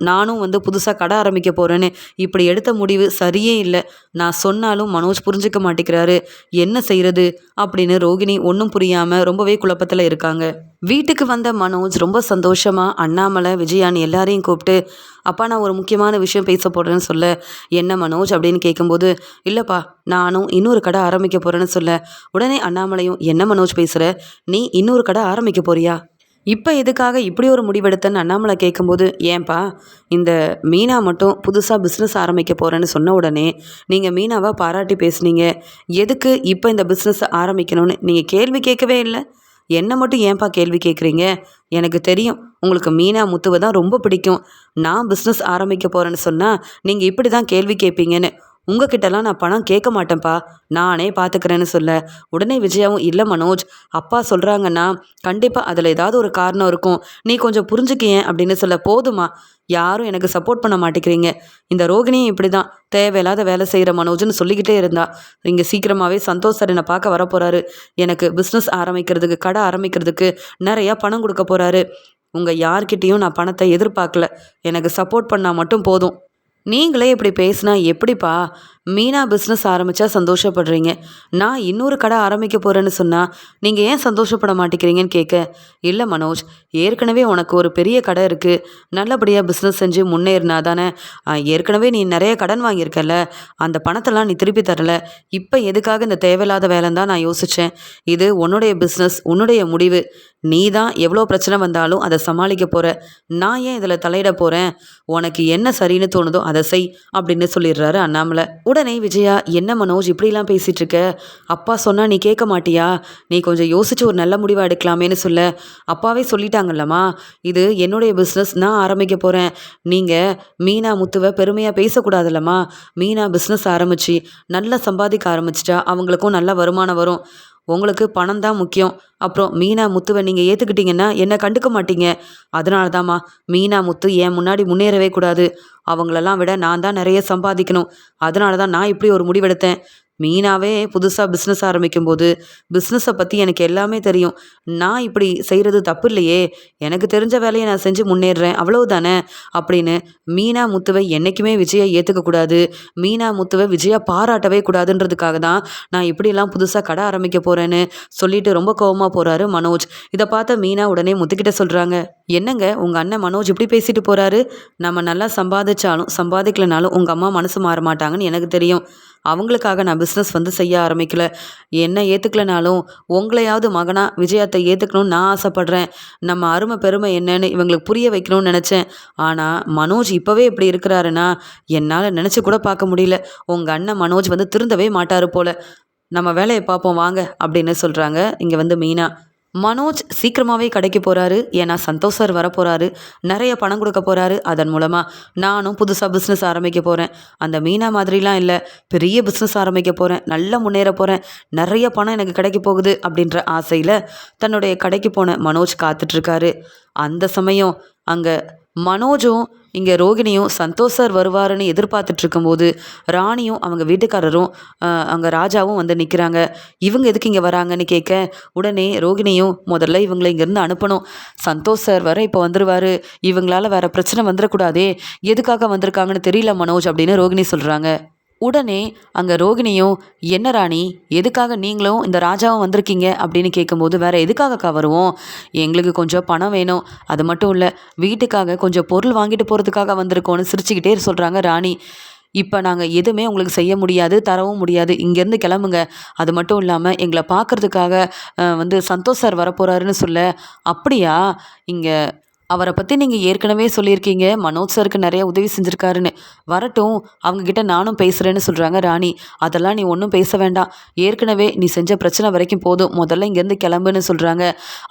நானும் புதுசாக கடை ஆரம்பிக்க போகிறேன்னு இப்படி எடுத்த முடிவு சரியே இல்லை. நான் சொன்னாலும் மனோஜ் புரிஞ்சுக்க மாட்டேங்கிறாரு. என்ன செய்கிறது அப்படின்னு ரோகிணி ஒன்றும் புரியாமல் ரொம்பவே குழப்பத்தில் இருக்காங்க. வீட்டுக்கு வந்த மனோஜ் ரொம்ப சந்தோஷமாக அண்ணாமலை, விஜயான்னு எல்லாரையும் கூப்பிட்டு, அப்பா நான் ஒரு முக்கியமான விஷயம் பேச போகிறேன்னு சொல்ல, என்ன மனோஜ் அப்படின்னு கேட்கும்போது, இல்லைப்பா நானும் இன்னொரு கடை ஆரம்பிக்க போகிறேன்னு சொல்ல, உடனே அண்ணாமலையும், என்ன மனோஜ் பேசுகிற, நீ இன்னொரு கடை ஆரம்பிக்க போறியா? இப்போ எதுக்காக இப்படி ஒரு முடிவெடுத்தேன்னு அண்ணாமலை கேட்கும்போது, ஏன்பா இந்த மீனா மட்டும் புதுசாக பிஸ்னஸ் ஆரம்பிக்க போகிறேன்னு சொன்ன உடனே நீங்கள் மீனாவை பாராட்டி பேசுனீங்க. எதுக்கு இப்போ இந்த பிஸ்னஸ் ஆரம்பிக்கணும்னு நீங்கள் கேள்வி கேட்கவே இல்லை. என்னை மட்டும் ஏன்பா கேள்வி கேட்குறீங்க? எனக்கு தெரியும் உங்களுக்கு மீனா முத்துவை தான் ரொம்ப பிடிக்கும். நான் பிஸ்னஸ் ஆரம்பிக்க போகிறேன்னு சொன்னால் நீங்கள் இப்படி தான் கேள்வி கேட்பீங்கன்னு. உங்ககிட்டலாம் நான் பணம் கேட்க மாட்டேன்ப்பா, நானே பார்த்துக்கிறேன்னு சொல்ல, உடனே விஜயாவும், இல்லை மனோஜ், அப்பா சொல்கிறாங்கன்னா கண்டிப்பாக அதில் ஏதாவது ஒரு காரணம் இருக்கும், நீ கொஞ்சம் புரிஞ்சுக்கியேன் அப்படின்னு சொல்ல, போதுமா, யாரும் எனக்கு சப்போர்ட் பண்ண மாட்டேங்கிறீங்க. இந்த ரோகிணியும் இப்படி தான் தேவையில்லாத வேலை செய்கிற மனோஜ்னு சொல்லிக்கிட்டே இருந்தா. இங்கே சீக்கிரமாகவே சந்தோஷ் சார் என்னை பார்க்க வரப்போகிறாரு. எனக்கு பிஸ்னஸ் ஆரம்பிக்கிறதுக்கு, கடை ஆரம்பிக்கிறதுக்கு நிறையா பணம் கொடுக்க போகிறாரு. உங்கள் யார்கிட்டேயும் நான் பணத்தை எதிர்பார்க்கல. எனக்கு சப்போர்ட் பண்ணால் மட்டும் போதும். நீங்களே இப்படி பேசினா எப்படிப்பா? மீனா பிஸ்னஸ் ஆரம்பித்தா சந்தோஷப்படுறீங்க, நான் இன்னொரு கடை ஆரம்பிக்க போகிறேன்னு சொன்னால் நீங்கள் ஏன் சந்தோஷப்பட மாட்டேங்கிறீங்கன்னு கேட்க, இல்லை மனோஜ், ஏற்கனவே உனக்கு ஒரு பெரிய கடை இருக்குது, நல்லபடியாக பிஸ்னஸ் செஞ்சு முன்னேறினா தானே. ஏற்கனவே நீ நிறைய கடன் வாங்கியிருக்கல, அந்த பணத்தெல்லாம் நீ திருப்பி தரலை. இப்போ எதுக்காக இந்த தேவையில்லாத வேலைன்னு தான் நான் யோசித்தேன். இது உன்னுடைய பிஸ்னஸ், உன்னுடைய முடிவு. நீ தான் எவ்வளோ பிரச்சனை வந்தாலும் அதை சமாளிக்க போகிற. நான் ஏன் இதில் தலையிட போகிறேன்? உனக்கு என்ன சரின்னு தோணுதோ அதை செய் அப்படின்னு சொல்லிடுறாரு அண்ணாமலை. உடனே விஜயா, என்ன மனோஜ் இப்படிலாம் பேசிகிட்டு இருக்க? அப்பா சொன்னால் நீ கேட்க மாட்டியா? நீ கொஞ்சம் யோசித்து ஒரு நல்ல முடிவாக எடுக்கலாமேன்னு சொல்ல, அப்பாவே சொல்லிட்டாங்கல்லம்மா, இது என்னுடைய பிஸ்னஸ், நான் ஆரம்பிக்க போகிறேன். நீங்கள் மீனா முத்துவை பெருமையாக பேசக்கூடாதுல்லம்மா. மீனா பிஸ்னஸ் ஆரம்பித்து நல்லா சம்பாதிக்க ஆரம்பிச்சிட்டா அவங்களுக்கும் நல்ல வருமானம் வரும். உங்களுக்கு பணம் தான் முக்கியம். அப்புறம் மீனா முத்துவை நீங்கள் ஏற்றுக்கிட்டீங்கன்னா என்னை கண்டுக்க மாட்டீங்க. அதனால தாம்மா மீனா முத்து என் முன்னாடி முன்னேறவே கூடாது. அவங்களெல்லாம் விட நான் தான் நிறைய சம்பாதிக்கணும். அதனால தான் நான் இப்படி ஒரு முடிவெடுத்தேன். மீனாவே புதுசாக பிஸ்னஸ் ஆரம்பிக்கும்போது பிஸ்னஸை பற்றி எனக்கு எல்லாமே தெரியும். நான் இப்படி செய்கிறது தப்பு இல்லையே, எனக்கு தெரிஞ்ச வேலையை நான் செஞ்சு முன்னேறுறேன் அவ்வளவுதானே அப்படின்னு மீனா முத்துவை என்றைக்குமே விஜயை ஏற்றுக்கக்கூடாது, மீனா முத்துவை விஜயா பாராட்டவே கூடாதுன்றதுக்காக தான் நான் இப்படியெல்லாம் புதுசாக கடை ஆரம்பிக்க போகிறேன்னு சொல்லிட்டு ரொம்ப கோவமாக போகிறாரு மனோஜ். இதை பார்த்த மீனா உடனே முத்துக்கிட்ட சொல்கிறாங்க, என்னங்க உங்கள் அண்ணன் மனோஜ் இப்படி பேசிட்டு போகிறாரு, நம்ம நல்லா சம்பாதிச்சாலும் சம்பாதிக்கலனாலும் உங்கள் அம்மா மனசு மாற மாட்டாங்கன்னு எனக்கு தெரியும். அவங்களுக்காக நான் பிஸ்னஸ் செய்ய ஆரம்பிக்கல. என்ன ஏற்றுக்கலனாலும் உங்களையாவது மகனா விஜயத்தை ஏற்றுக்கணும்னு நான் ஆசைப்பட்றேன். நம்ம அருமை பெருமை என்னன்னு இவங்களுக்கு புரிய வைக்கணும்னு நினச்சேன். ஆனால் மனோஜ் இப்போவே இப்படி இருக்கிறாருன்னா என்னால் நினச்சி கூட பார்க்க முடியல. உங்கள் அண்ணன் மனோஜ் திருந்தவே மாட்டார் போல. நம்ம வேலையை பார்ப்போம் வாங்க அப்படின்னு சொல்கிறாங்க இங்கே மீனா. மனோஜ் சீக்கிரமாகவே கடைக்கு போகிறாரு. ஏன்னா சந்தோஷ் சார் வரப்போகிறாரு, நிறைய பணம் கொடுக்க போகிறாரு. அதன் மூலமாக நானும் புதுசாக பிஸ்னஸ் ஆரம்பிக்க போகிறேன். அந்த மீனா மாதிரிலாம் இல்லை, பெரிய பிஸ்னஸ் ஆரம்பிக்க போகிறேன், நல்லா முன்னேற போகிறேன், நிறைய பணம் எனக்கு கிடைக்க போகுது அப்படின்ற ஆசையில் தன்னுடைய கடைக்கு போன மனோஜ் காத்துட்ருக்காரு. அந்த சமயம் அங்கே மனோஜும் இங்கே ரோகிணியும் சந்தோஷ் சார் வருவாருன்னு எதிர்பார்த்துட்டு இருக்கும்போது ராணியும் அவங்க வீட்டுக்காரரும் அங்கே ராஜாவும் நிற்கிறாங்க. இவங்க எதுக்கு இங்கே வராங்கன்னு கேட்க உடனே ரோகிணியும் முதல்ல இவங்களை இங்கேருந்து அனுப்பணும், சந்தோஷ் சார் வர இப்போ வந்துருவார், இவங்களால வேறு பிரச்சனை வந்துடக்கூடாதே, எதுக்காக வந்திருக்காங்கன்னு தெரியல மனோஜ் அப்படின்னு ரோகிணி சொல்கிறாங்க. உடனே அங்கே ரோகிணியும், என்ன ராணி எதுக்காக நீங்களும் இந்த ராஜாவும் வந்திருக்கீங்க அப்படின்னு கேட்கும்போது, வேற எதுக்காகக்கா வருவோம், எங்களுக்கு கொஞ்சம் பணம் வேணும், அது மட்டும் இல்லை வீட்டுக்காக கொஞ்சம் பொருள் வாங்கிட்டு போகிறதுக்காக வந்திருக்கோன்னு சிரிச்சுக்கிட்டே சொல்கிறாங்க ராணி. இப்போ நாங்கள் எதுவுமே உங்களுக்கு செய்ய முடியாது, தரவும் முடியாது, இங்கேருந்து கிளம்புங்க. அது மட்டும் இல்லாமல் எங்களை பார்க்குறதுக்காக சந்தோஷ் சார் வரப்போகிறாருன்னு சொல்ல, அப்படியா, இங்கே அவரை பற்றி நீங்கள் ஏற்கனவே சொல்லியிருக்கீங்க மனோஜ் சாருக்கு நிறைய உதவி செஞ்சுருக்காருன்னு, வரட்டும் அவங்கக்கிட்ட நானும் பேசுகிறேன்னு சொல்கிறாங்க ராணி. அதெல்லாம் நீ ஒன்றும் பேச வேண்டாம், ஏற்கனவே நீ செஞ்ச பிரச்சனை வரைக்கும் போதும், முதல்ல இங்கேருந்து கிளம்புன்னு சொல்கிறாங்க.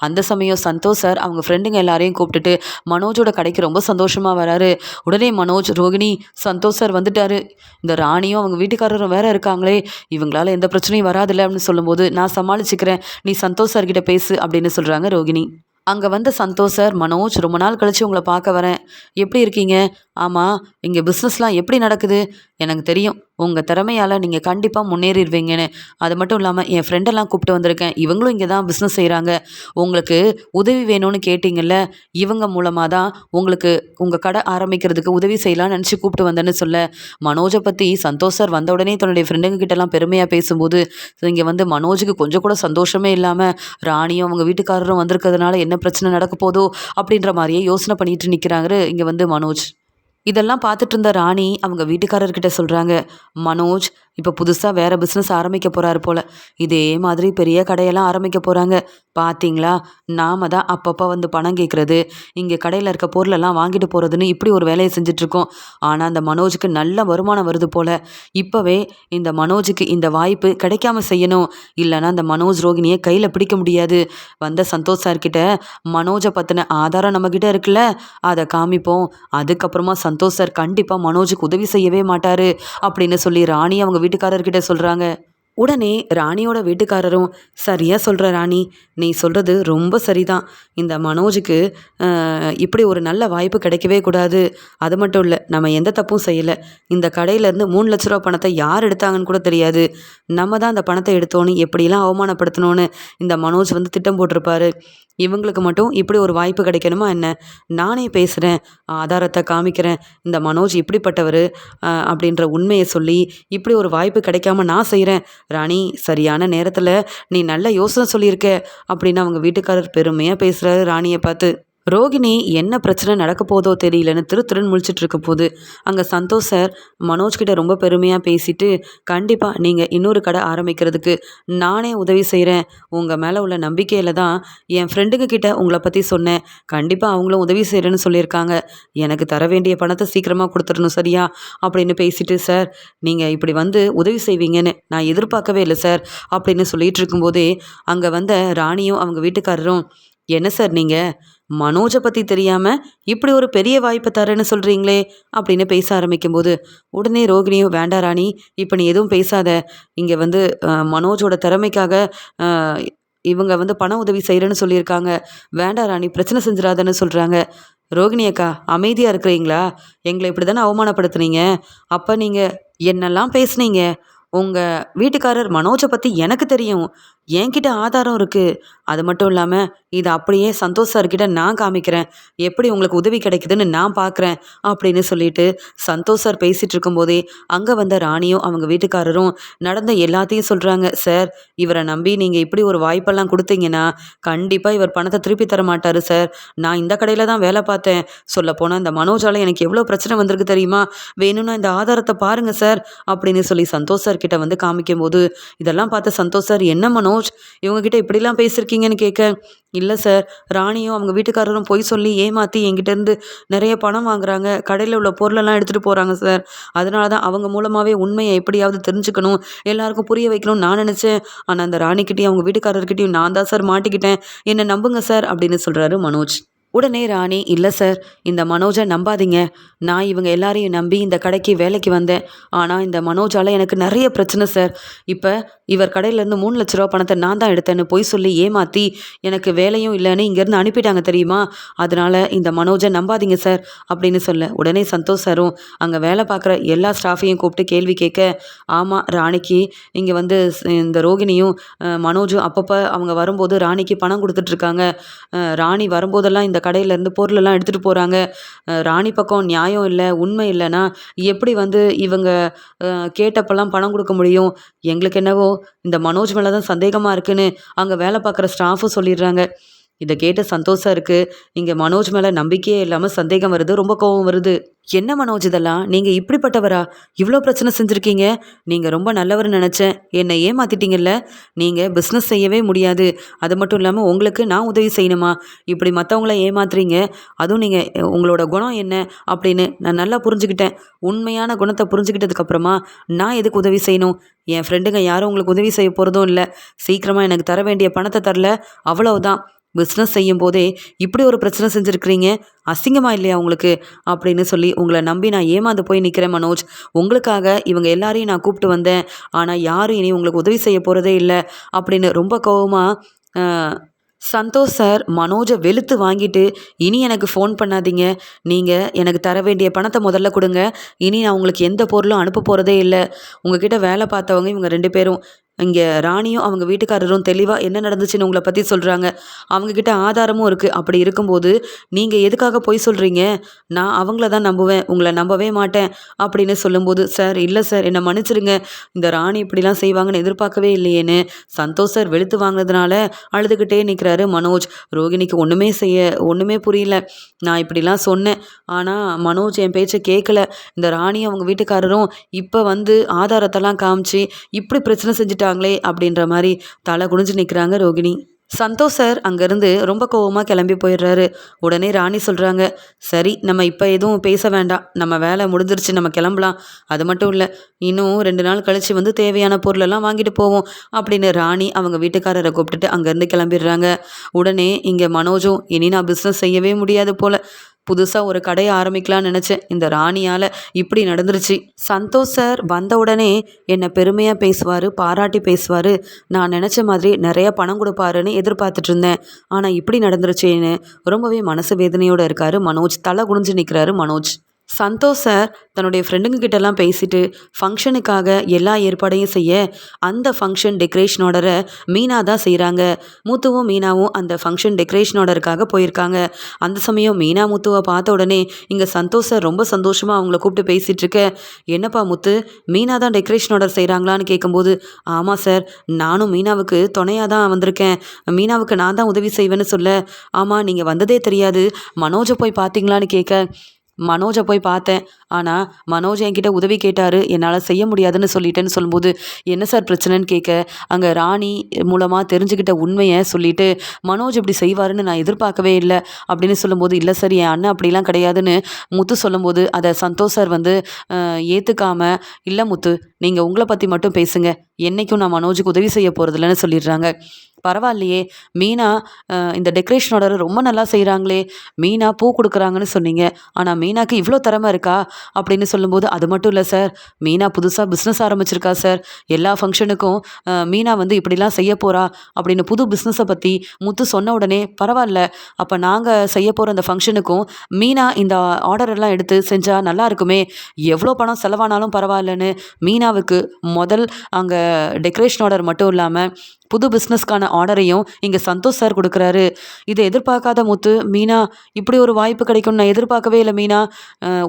அந்த சமயம் சந்தோஷ் சார் அவங்க ஃப்ரெண்டுங்க எல்லாரையும் கூப்பிட்டுட்டு மனோஜோட கடைக்கு ரொம்ப சந்தோஷமாக வராரு. உடனே மனோஜ், ரோகிணி, சந்தோஷ் சார் வந்துட்டாரு, இந்த ராணியும் அவங்க வீட்டுக்காரரும் வேற இருக்காங்களே, இவங்களால எந்த பிரச்சனையும் வராதில்ல அப்படின்னு சொல்லும்போது, நான் சமாளிச்சுக்கிறேன், நீ சந்தோஷ் சார்கிட்ட பேசு அப்படின்னு சொல்கிறாங்க ரோகிணி. அங்கே சந்தோஷ் சார், மனோஜ் ரொம்ப நாள் கழித்து உங்களை பார்க்க வரேன், எப்படி இருக்கீங்க, ஆமாம் இங்கே பிஸ்னஸ்லாம் எப்படி நடக்குது, எனக்கு தெரியும் உங்கள் திறமையால் நீங்கள் கண்டிப்பாக முன்னேறிடுவீங்கன்னு, அது மட்டும் இல்லாமல் என் ஃப்ரெண்டெல்லாம் கூப்பிட்டு வந்திருக்கேன், இவங்களும் இங்கே தான் பிஸ்னஸ் செய்கிறாங்க, உங்களுக்கு உதவி வேணும்னு கேட்டிங்கல்ல, இவங்க மூலமாக தான் உங்களுக்கு உங்கள் கடை ஆரம்பிக்கிறதுக்கு உதவி செய்யலாம்னு நினச்சி கூப்பிட்டு வந்தேன்னு சொல்ல, மனோஜை பற்றி சந்தோஷ் சார் வந்த உடனே தன்னுடைய ஃப்ரெண்டுங்க கிட்டலாம் பெருமையாக பேசும்போது இங்கே மனோஜுக்கு கொஞ்சம் கூட சந்தோஷமே இல்லாமல் ராணியும் அவங்க வீட்டுக்காரரும் வந்திருக்கிறதுனால என்ன பிரச்சனை நடக்க போதோ அப்படின்ற மாதிரியே யோசனை பண்ணிட்டு நிற்கிறாங்க இங்கே மனோஜ். இதெல்லாம் பார்த்துட்டு இருந்த ராணி அவங்க வீட்டுக்காரர்கிட்ட சொல்கிறாங்க, மனோஜ் இப்போ புதுசாக வேறு பிஸ்னஸ் ஆரம்பிக்க போகிறாரு போல், இதே மாதிரி பெரிய கடையெல்லாம் ஆரம்பிக்க போகிறாங்க, பார்த்தீங்களா, நாம தான் அப்பப்போ பணம் கேட்குறது, இங்கே கடையில் இருக்க பொருளெல்லாம் வாங்கிட்டு போகிறதுன்னு இப்படி ஒரு வேலையை செஞ்சிட்ருக்கோம். ஆனால் அந்த மனோஜுக்கு நல்ல வருமானம் வருது போல், இப்போவே இந்த மனோஜுக்கு இந்த வாய்ப்பு கிடைக்காம செய்யணும், இல்லைனா அந்த மனோஜ் ரோகிணியை கையில் பிடிக்க முடியாது. சந்தோஷ் சார்கிட்ட மனோஜை பற்றின ஆதாரம் நம்மக்கிட்ட இருக்குல்ல, அதை காமிப்போம், அதுக்கப்புறமா சந்தோஷ் சார் கண்டிப்பாக மனோஜுக்கு உதவி செய்யவே மாட்டார் அப்படின்னு சொல்லி ராணி அவங்க வீட்டுக்காரர்கிட்ட சொல்கிறாங்க. உடனே ராணியோட வீட்டுக்காரரும், சரியாக சொல்கிற ராணி, நீ சொல்கிறது ரொம்ப சரிதான், இந்த மனோஜுக்கு இப்படி ஒரு நல்ல வாய்ப்பு கிடைக்கவே கூடாது, அது மட்டும் இல்லை நம்ம எந்த தப்பும் செய்யலை, இந்த கடையிலேருந்து 3 லட்ச ரூபா பணத்தை யார் எடுத்தாங்கன்னு கூட தெரியாது, நம்ம தான் அந்த பணத்தை எடுத்தோன்னு எப்படிலாம் அவமானப்படுத்தணும்னு இந்த மனோஜ் திட்டம் போட்டிருப்பாரு, இவங்களுக்கு மட்டும் இப்படி ஒரு வாய்ப்பு கிடைக்கணுமா என்ன, நானே பேசுகிறேன், ஆதாரத்தை காமிக்கிறேன், இந்த மனோஜ் இப்படிப்பட்டவர் அப்படின்ற உண்மையை சொல்லி இப்படி ஒரு வாய்ப்பு கிடைக்காம நான் செய்கிறேன், ராணி சரியான நேரத்தில் நீ நல்ல யோசனை சொல்லியிருக்க அப்படின்னு அவங்க வீட்டுக்காரர் பெருமையாக பேசுகிறாரு ராணியை பார்த்து. ரோகிணி என்ன பிரச்சனை நடக்க போதோ தெரியலன்னு திருன்னு முழிச்சிட்டு இருக்கும் போது அங்கே சந்தோஷ் சார் மனோஜ்கிட்ட ரொம்ப பெருமையாக பேசிட்டு, கண்டிப்பாக நீங்கள் இன்னொரு கடை ஆரம்பிக்கிறதுக்கு நானே உதவி செய்கிறேன், உங்கள் மேலே உள்ள நம்பிக்கையில் தான் என் ஃப்ரெண்டுங்க கிட்ட உங்களை பற்றி சொன்னேன், கண்டிப்பாக அவங்களும் உதவி செய்கிறேன்னு சொல்லியிருக்காங்க, எனக்கு தர வேண்டிய பணத்தை சீக்கிரமாக கொடுத்துடணும் சரியா அப்படின்னு பேசிட்டு, சார் நீங்கள் இப்படி உதவி செய்வீங்கன்னு நான் எதிர்பார்க்கவே இல்லை சார் அப்படின்னு சொல்லிட்டு இருக்கும்போதே அங்கே ராணியும் அவங்க வீட்டுக்காரரும், என்ன சார் நீங்கள் மனோஜை பற்றி தெரியாமல் இப்படி ஒரு பெரிய வாய்ப்பை தரேன்னு சொல்கிறீங்களே அப்படின்னு பேச ஆரம்பிக்கும்போது உடனே ரோகிணியும், வேண்டா ராணி இப்போ நீ எதுவும் பேசாத, இங்கே மனோஜோட திறமைக்காக இவங்க பண உதவி செய்கிறேன்னு சொல்லியிருக்காங்க, வேண்டா ராணி பிரச்சனை செஞ்சிடாதன்னு சொல்கிறாங்க. ரோகிணி அக்கா அமைதியாக இருக்கிறீங்களா, எங்களை இப்படி தானே அவமானப்படுத்துனீங்க, அப்போ நீங்கள் என்னெல்லாம் பேசுனீங்க, உங்கள் வீட்டுக்காரர் மனோஜை பற்றி எனக்கு தெரியும். என்கிட்ட ஆதாரம் இருக்குது. அது மட்டும் இல்லாமல் இதை அப்படியே சந்தோஷ் சார்கிட்ட நான் காமிக்கிறேன். எப்படி உங்களுக்கு உதவி கிடைக்குதுன்னு நான் பார்க்குறேன் அப்படின்னு சொல்லிட்டு சந்தோஷ் சார் பேசிகிட்டு இருக்கும்போதே அங்கே வந்த ராணியும் அவங்க வீட்டுக்காரரும் நடந்த எல்லாத்தையும் சொல்கிறாங்க. சார், இவரை நம்பி நீங்கள் இப்படி ஒரு வாய்ப்பெல்லாம் கொடுத்தீங்கன்னா கண்டிப்பாக இவர் பணத்தை திருப்பி தர மாட்டார் சார். நான் இந்த கடையில் தான் வேலை பார்த்தேன். சொல்லப்போனால் இந்த மனோஜால் எனக்கு எவ்வளோ பிரச்சனை வந்திருக்கு தெரியுமா? வேணும்னா இந்த ஆதாரத்தை பாருங்கள் சார் அப்படின்னு சொல்லி சந்தோஷ் சார் கிட்ட வந்து காமிக்கும்போது இதெல்லாம் பார்த்த சந்தோஷ் சார், என்ன மனோஜ் இவங்ககிட்ட இப்படிலாம் பேசியிருக்கீங்கன்னு கேட்க, இல்லை சார், ராணியும் அவங்க வீட்டுக்காரரும் பொய் சொல்லி ஏமாற்றி என்கிட்டேருந்து நிறைய பணம் வாங்குறாங்க. கடையில் உள்ள பொருளெல்லாம் எடுத்துகிட்டு போகிறாங்க சார். அதனால தான் அவங்க மூலமாகவே உண்மையை எப்படியாவது தெரிஞ்சுக்கணும், எல்லாருக்கும் புரிய வைக்கணும்னு நான் நினச்சேன். ஆனால் அந்த ராணிக்கிட்டையும் அவங்க வீட்டுக்காரர்கிட்டையும் நான் தான் சார் மாட்டிக்கிட்டேன். என்னை நம்புங்க சார் அப்படின்னு சொல்கிறாரு மனோஜ். உடனே ராணி, இல்லை சார், இந்த மனோஜை நம்பாதீங்க. நான் இவங்க எல்லாரையும் நம்பி இந்த கடைக்கு வேலைக்கு வந்தேன். ஆனால் இந்த மனோஜால் எனக்கு நிறைய பிரச்சனை சார். இப்போ இவர் கடையிலேருந்து 3,00,000 பணத்தை நான் தான் எடுத்தேன்னு பொய் சொல்லி ஏமாற்றி எனக்கு வேலையும் இல்லைன்னு இங்கேருந்து அனுப்பிட்டாங்க தெரியுமா? அதனால் இந்த மனோஜை நம்பாதீங்க சார் அப்படின்னு சொல்ல, உடனே சந்தோஷ் சாரும் அங்கே வேலை பார்க்குற எல்லா ஸ்டாஃபையும் கூப்பிட்டு கேள்வி கேட்க, ஆமாம், ராணிக்கு இங்கே வந்து இந்த ரோகிணியும் மனோஜும் அப்பப்போ அவங்க வரும்போது ராணிக்கு பணம் கொடுத்துட்ருக்காங்க. ராணி வரும்போதெல்லாம் இந்த கடையிலேருந்து பொருளெல்லாம் எடுத்துகிட்டு போகிறாங்க. ராணி பக்கம் நியாயம் இல்லை, உண்மை இல்லைன்னா எப்படி வந்து இவங்க கேட்டப்பெல்லாம் பணம் கொடுக்க முடியும்? எங்களுக்கு என்னவோ இந்த மனோஜ் மேலே தான் சந்தேகமாக இருக்குன்னு அங்கே வேலை பார்க்குற ஸ்டாஃபும் சொல்லிடுறாங்க. இதை கேட்டு சந்தோஷம் இருக்குது. இங்கே மனோஜ் மேலே நம்பிக்கையே இல்லாமல் சந்தேகம் வருது, ரொம்ப கோபம் வருது. என்ன மனோஜ் இதெல்லாம்? நீங்கள் இப்படிப்பட்டவரா? இவ்வளோ பிரச்சனை செஞ்சுருக்கீங்க. நீங்கள் ரொம்ப நல்லவர்னு நினச்சேன். என்னை ஏமாற்றிட்டீங்கல்ல. நீங்கள் பிஸ்னஸ் செய்யவே முடியாது. அது மட்டும் இல்லாமல் உங்களுக்கு நான் உதவி செய்யணுமா? இப்படி மற்றவங்கள ஏமாத்துறீங்க. அதுவும் நீங்கள் உங்களோட குணம் என்ன அப்படின்னு நான் நல்லா புரிஞ்சுக்கிட்டேன். உண்மையான குணத்தை புரிஞ்சுக்கிட்டதுக்கப்புறமா நான் எதுக்கு உதவி செய்யணும்? என் ஃப்ரெண்டுங்க யாரும் உங்களுக்கு உதவி செய்ய போகிறதும் இல்லை. சீக்கிரமாக எனக்கு தர வேண்டிய பணத்தை தரல, அவ்வளவுதான். பிஸ்னஸ் செய்யும் போதே இப்படி ஒரு பிரச்சனை செஞ்சுருக்கிறீங்க. அசிங்கமா இல்லையா உங்களுக்கு? அப்படின்னு சொல்லி உங்களை நம்பி நான் ஏமாந்து போய் நிற்கிறேன் மனோஜ். உங்களுக்காக இவங்க எல்லாரையும் நான் கூப்பிட்டு வந்தேன். ஆனால் யாரும் இனி உங்களுக்கு உதவி செய்ய போகிறதே இல்லை அப்படின்னு ரொம்ப கோவமாக சந்தோஷ் சார் மனோஜை வெளுத்து வாங்கிட்டு, இனி எனக்கு ஃபோன் பண்ணாதீங்க. நீங்கள் எனக்கு தர வேண்டிய பணத்தை முதல்ல கொடுங்க. இனி நான் உங்களுக்கு எந்த பொருளும் அனுப்ப போகிறதே இல்லை. உங்ககிட்ட வேலை பார்த்தவங்க இவங்க 2 பேரும், இங்கே ராணியும் அவங்க வீட்டுக்காரரும் தெளிவாக என்ன நடந்துச்சுன்னு உங்களை பற்றி சொல்கிறாங்க. அவங்கக்கிட்ட ஆதாரமும் இருக்குது. அப்படி இருக்கும்போது நீங்கள் எதுக்காக பொய் சொல்கிறீங்க? நான் அவங்கள தான் நம்புவேன், உங்களை நம்பவே மாட்டேன் அப்படின்னு சொல்லும்போது, சார், இல்லை சார், என்னை மன்னிச்சிடுங்க. இந்த ராணி இப்படிலாம் செய்வாங்கன்னு எதிர்பார்க்கவே இல்லையேன்னு சந்தோஷ் சார் வெளுத்து வாங்கினதுனால அழுதுகிட்டே நிற்கிறாரு மனோஜ். ரோகிணிக்கு ஒன்றுமே புரியல. நான் இப்படிலாம் சொன்னேன், ஆனால் மனோஜ் என் பேச்சை கேட்கல. இந்த ராணியும் அவங்க வீட்டுக்காரரும் இப்போ வந்து ஆதாரத்தெல்லாம் காமிச்சு இப்படி பிரச்சனை செஞ்சுட்டாங்களே அப்படின்ற மாதிரி தலை குனிஞ்சு நிற்கிறாங்க ரோகிணி. சந்தோஷ் சார் அங்கேருந்து ரொம்ப கோவமாக கிளம்பி போயிடுறாரு. உடனே ராணி சொல்கிறாங்க, சரி, நம்ம இப்போ எதுவும் பேச வேண்டாம், நம்ம வேலை முடிஞ்சிருச்சு, நம்ம கிளம்பலாம். அது மட்டும் இல்லை, இன்னும் 2 நாள் கழித்து வந்து தேவையான பொருளெல்லாம் வாங்கிட்டு போவோம் அப்படின்னு ராணி அவங்க வீட்டுக்காரரை கூப்பிட்டுட்டு அங்கேருந்து கிளம்பிடுறாங்க. உடனே இங்கே மனோஜும், இனி நான் பிஸ்னஸ் செய்யவே முடியாது போல், புதுசாக ஒரு கடையை ஆரம்பிக்கலாம்னு நினச்சேன், இந்த ராணியால் இப்படி நடந்துருச்சு. சந்தோஷ் சார் வந்த உடனே என்னை பெருமையாக பேசுவார், பாராட்டி பேசுவார், நான் நினச்ச மாதிரி நிறைய பணம் கொடுப்பாருன்னு எதிர்பார்த்துட்டு இருந்தேன். ஆனால் இப்படி நடந்துருச்சேன்னு ரொம்பவே மனசு வேதனையோடு இருக்கார் மனோஜ். தலை குனிஞ்சு நிற்கிறாரு மனோஜ். சந்தோஷ் சார் தன்னுடைய ஃப்ரெண்டுங்க கிட்டலாம் பேசிட்டு ஃபங்க்ஷனுக்காக எல்லா ஏற்பாடையும் செய்ய, அந்த ஃபங்க்ஷன் டெக்கரேஷன் ஆர்டரை மீனா தான் செய்கிறாங்க. முத்துவும் மீனாவும் அந்த ஃபங்க்ஷன் டெக்கரேஷன் ஆர்டருக்காக போயிருக்காங்க. அந்த சமயம் மீனா முத்துவை பார்த்த உடனே இங்கே சந்தோஷ் சார் ரொம்ப சந்தோஷமாக அவங்கள கூப்பிட்டு பேசிகிட்டு இருக்க, என்னப்பா முத்து, மீனா தான் டெக்கரேஷன் ஆர்டர் செய்கிறாங்களான்னு கேட்கும்போது, ஆமாம் சார், நானும் மீனாவுக்கு துணையாக தான் வந்திருக்கேன், மீனாவுக்கு நான் தான் உதவி செய்வேன்னு சொல்ல, ஆமாம், நீங்கள் வந்ததே தெரியாது, மனோஜை போய் பார்த்தீங்களான்னு கேட்க, மனோஜை போய் பார்த்தேன், ஆனால் மனோஜ் என்கிட்ட உதவி கேட்டார், என்னால் செய்ய முடியாதுன்னு சொல்லிட்டேன்னு சொல்லும்போது, என்ன சார் பிரச்சனைன்னு கேட்க, அங்கே ராணி மூலமாக தெரிஞ்சுக்கிட்ட உண்மையை சொல்லிவிட்டு, மனோஜ் இப்படி செய்வாருன்னு நான் எதிர்பார்க்கவே இல்லை அப்படின்னு சொல்லும்போது, இல்லை சார், என் அண்ணன் அப்படிலாம் கிடையாதுன்னு முத்து சொல்லும்போது, அதை சந்தோஷ் சார் வந்து ஏற்றுக்காமல், இல்லை முத்து, நீங்கள் உங்களை பற்றி மட்டும் பேசுங்க, என்றைக்கும் நான் மனோஜுக்கு உதவி செய்ய போகிறதில்லன்னு சொல்லிடுறாங்க. பரவாயில்லையே! மீனா இந்த டெக்கரேஷன் ஆர்டர ரொம்ப நல்லா செய்றாங்களே! மீனா பூ குடுக்குறாங்கன்னு சொன்னீங்க. ஆனா மீனாக்கு இவ்ளோ திறமை இருக்கா? அப்படின்னு சொல்லும்போது, அது மட்டும் இல்ல சார். மீனா புதுசா பிசினஸ் ஆரம்பிச்சிருக்கா சார். எல்லா ஃபங்ஷனுக்கும் மீனா வந்து இப்படிலாம் செய்ய போறா அப்படின்னு புது பிசினஸ பத்தி முத்து சொன்ன உடனே, பரவால்ல. அப்ப நாங்க செய்ய போற அந்த ஃபங்ஷனுக்கும் மீனா இந்த ஆர்டர் எல்லாம் எடுத்து செஞ்சா நல்லா இருக்குமே! எவ்ளோ பணம் செலவானாலும் பரவாயில்லன்னு மீனாவுக்கு முதல் அங்க டெக்கரேஷன் ஆர்டர் மட்டும் இல்லாம, புது பிசினஸ்க்கான ஆர்டரையும் இங்க சந்தோஷ் சார் குடுக்குறாரு. இத எதிர்பார்க்காத முத்து, "மீனா இப்படி ஒரு வாய்ப்பு கிடைக்கும்னு நான் எதிர்பார்க்கவே இல்ல மீனா.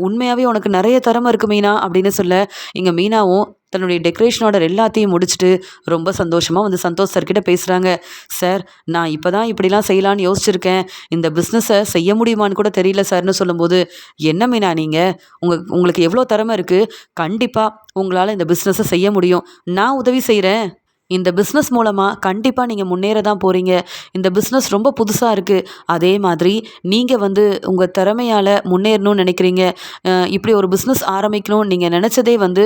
உண்மையாவே உனக்கு நெறைய திறமை இருக்கு மீனா" அப்படின்னு சொல்ல, இங்க மீனாவும் தன்னுடைய டெக்கரேஷன் ஆர்டர் எல்லாத்தையும் முடிச்சுட்டு ரொம்ப சந்தோஷமா வந்து சந்தோஷ் சார் கிட்ட பேசுறாங்க. "சார், நான் இப்ப தான் இப்படிலாம் செய்யலான்னு யோசிச்சிருக்கேன். இந்த பிசினஸ செய்ய முடியுமான்னு கூட தெரியல சார்ன்னு" சொல்லும்போது, "என்ன மீனா நீங்க? உங்களுக்கு எவ்ளோ திறமை இருக்கு. கண்டிப்பா உங்களால இந்த பிசினஸ செய்ய முடியும். நான் உதவி செய்றேன். இந்த பிசினஸ் மூலமா கண்டிப்பா நீங்க முன்னேற தான் போறீங்க. இந்த பிசினஸ் ரொம்ப புதுசா இருக்கு. அதே மாதிரி நீங்க வந்து உங்க திறமையால முன்னேறணும்னு நினைக்கிறீங்க. இப்படி ஒரு பிசினஸ் ஆரம்பிக்கணும்னு நீங்க நினைச்சதே வந்து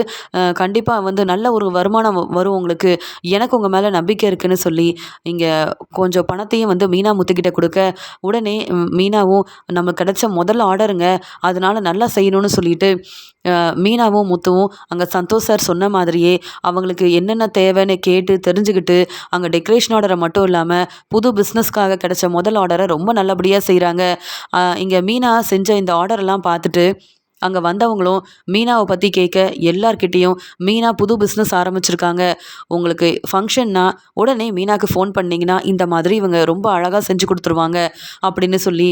கண்டிப்பா வந்து நல்ல ஒரு வருமானம் வரும் உங்களுக்கு. எனக்கு உங்க மேல நம்பிக்கை இருக்குன்னு" சொல்லி இங்க கொஞ்சம் பணத்தையும் வந்து மீனா முத்துக்கிட்ட குடுக்க, உடனே மீனாவும் நமக்கு கிடைச்ச முதல் ஆர்டருங்க. அதனால நல்லா செய்யணும்னு சொல்லிட்டு, மீனாவும் முத்துவும் அங்க சந்தோஷ் சார் சொன்ன மாதிரியே அவங்களுக்கு என்னென்ன தேவைன்னு கேட்டு தெரிஞ்சுக்கிட்டு, அங்க டெக்கரேஷன் ஆர்டர மட்டும் இல்லாம, புது பிசினஸ்க்காக கிடைச்ச முதல் ஆர்டர ரொம்ப நல்லபடியா செய்றாங்க. இங்க மீனா செஞ்ச இந்த ஆர்டர்லாம் பார்த்துட்டு, அங்க வந்தவங்களும் மீனாவ பத்தி கேட்க, எல்லார்கிட்டயும் மீனா புது பிசினஸ் ஆரம்பிச்சிருக்காங்க. உங்களுக்கு ஃபங்ஷன்னா உடனே மீனாக்கு ஃபோன் பண்ணீங்கன்னா, இந்த மாதிரி இவங்க ரொம்ப அழகா செஞ்சு குடுத்துருவாங்க. அப்படின்னு சொல்லி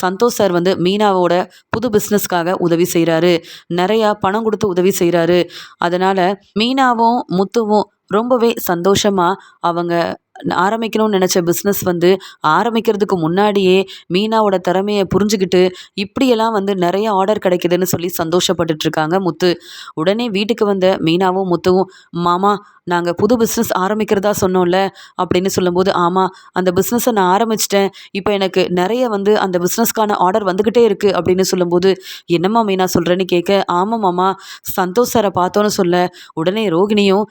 சந்தோஷ் சார் வந்து மீனாவோட புது பிசினஸ்க்காக உதவி செய்றாரு. நெறையா பணம் குடுத்து உதவி செய்றாரு. அதனால மீனாவும், முத்துவும் ரொம்பவே சந்தோஷமா அவங்க ஆரம்பிக்கணும்னு நெனச்ச பிசினஸ் வந்து ஆரம்பிக்கிறதுக்கு முன்னாடியே மீனாவோட திறமைய புரிஞ்சுகிட்டு, இப்படியெல்லாம் வந்து நெறைய ஆர்டர் கிடைக்குதுன்னு சொல்லி சந்தோஷப்பட்டுட்டு இருக்காங்க முத்து. உடனே வீட்டுக்கு வந்த மீனாவும், முத்துவும், "மாமா, நாங்க புது பிசினஸ் ஆரம்பிக்கிறதா சொன்னோம்ல" அப்படின்னு சொல்லும்போது, "ஆமா, அந்த பிசினஸ நான் ஆரம்பிச்சுட்டேன். இப்ப எனக்கு நெறைய வந்து அந்த பிசினஸ்க்கான ஆர்டர் வந்துகிட்டே இருக்கு" அப்படின்னு சொல்லும்போது, "என்னம்மா மீனா சொல்றேன்னு" கேட்க, "ஆமா மாமா, சந்தோஷ் சார பார்த்தோன்னு" சொல்ல, உடனே ரோகிணியும்,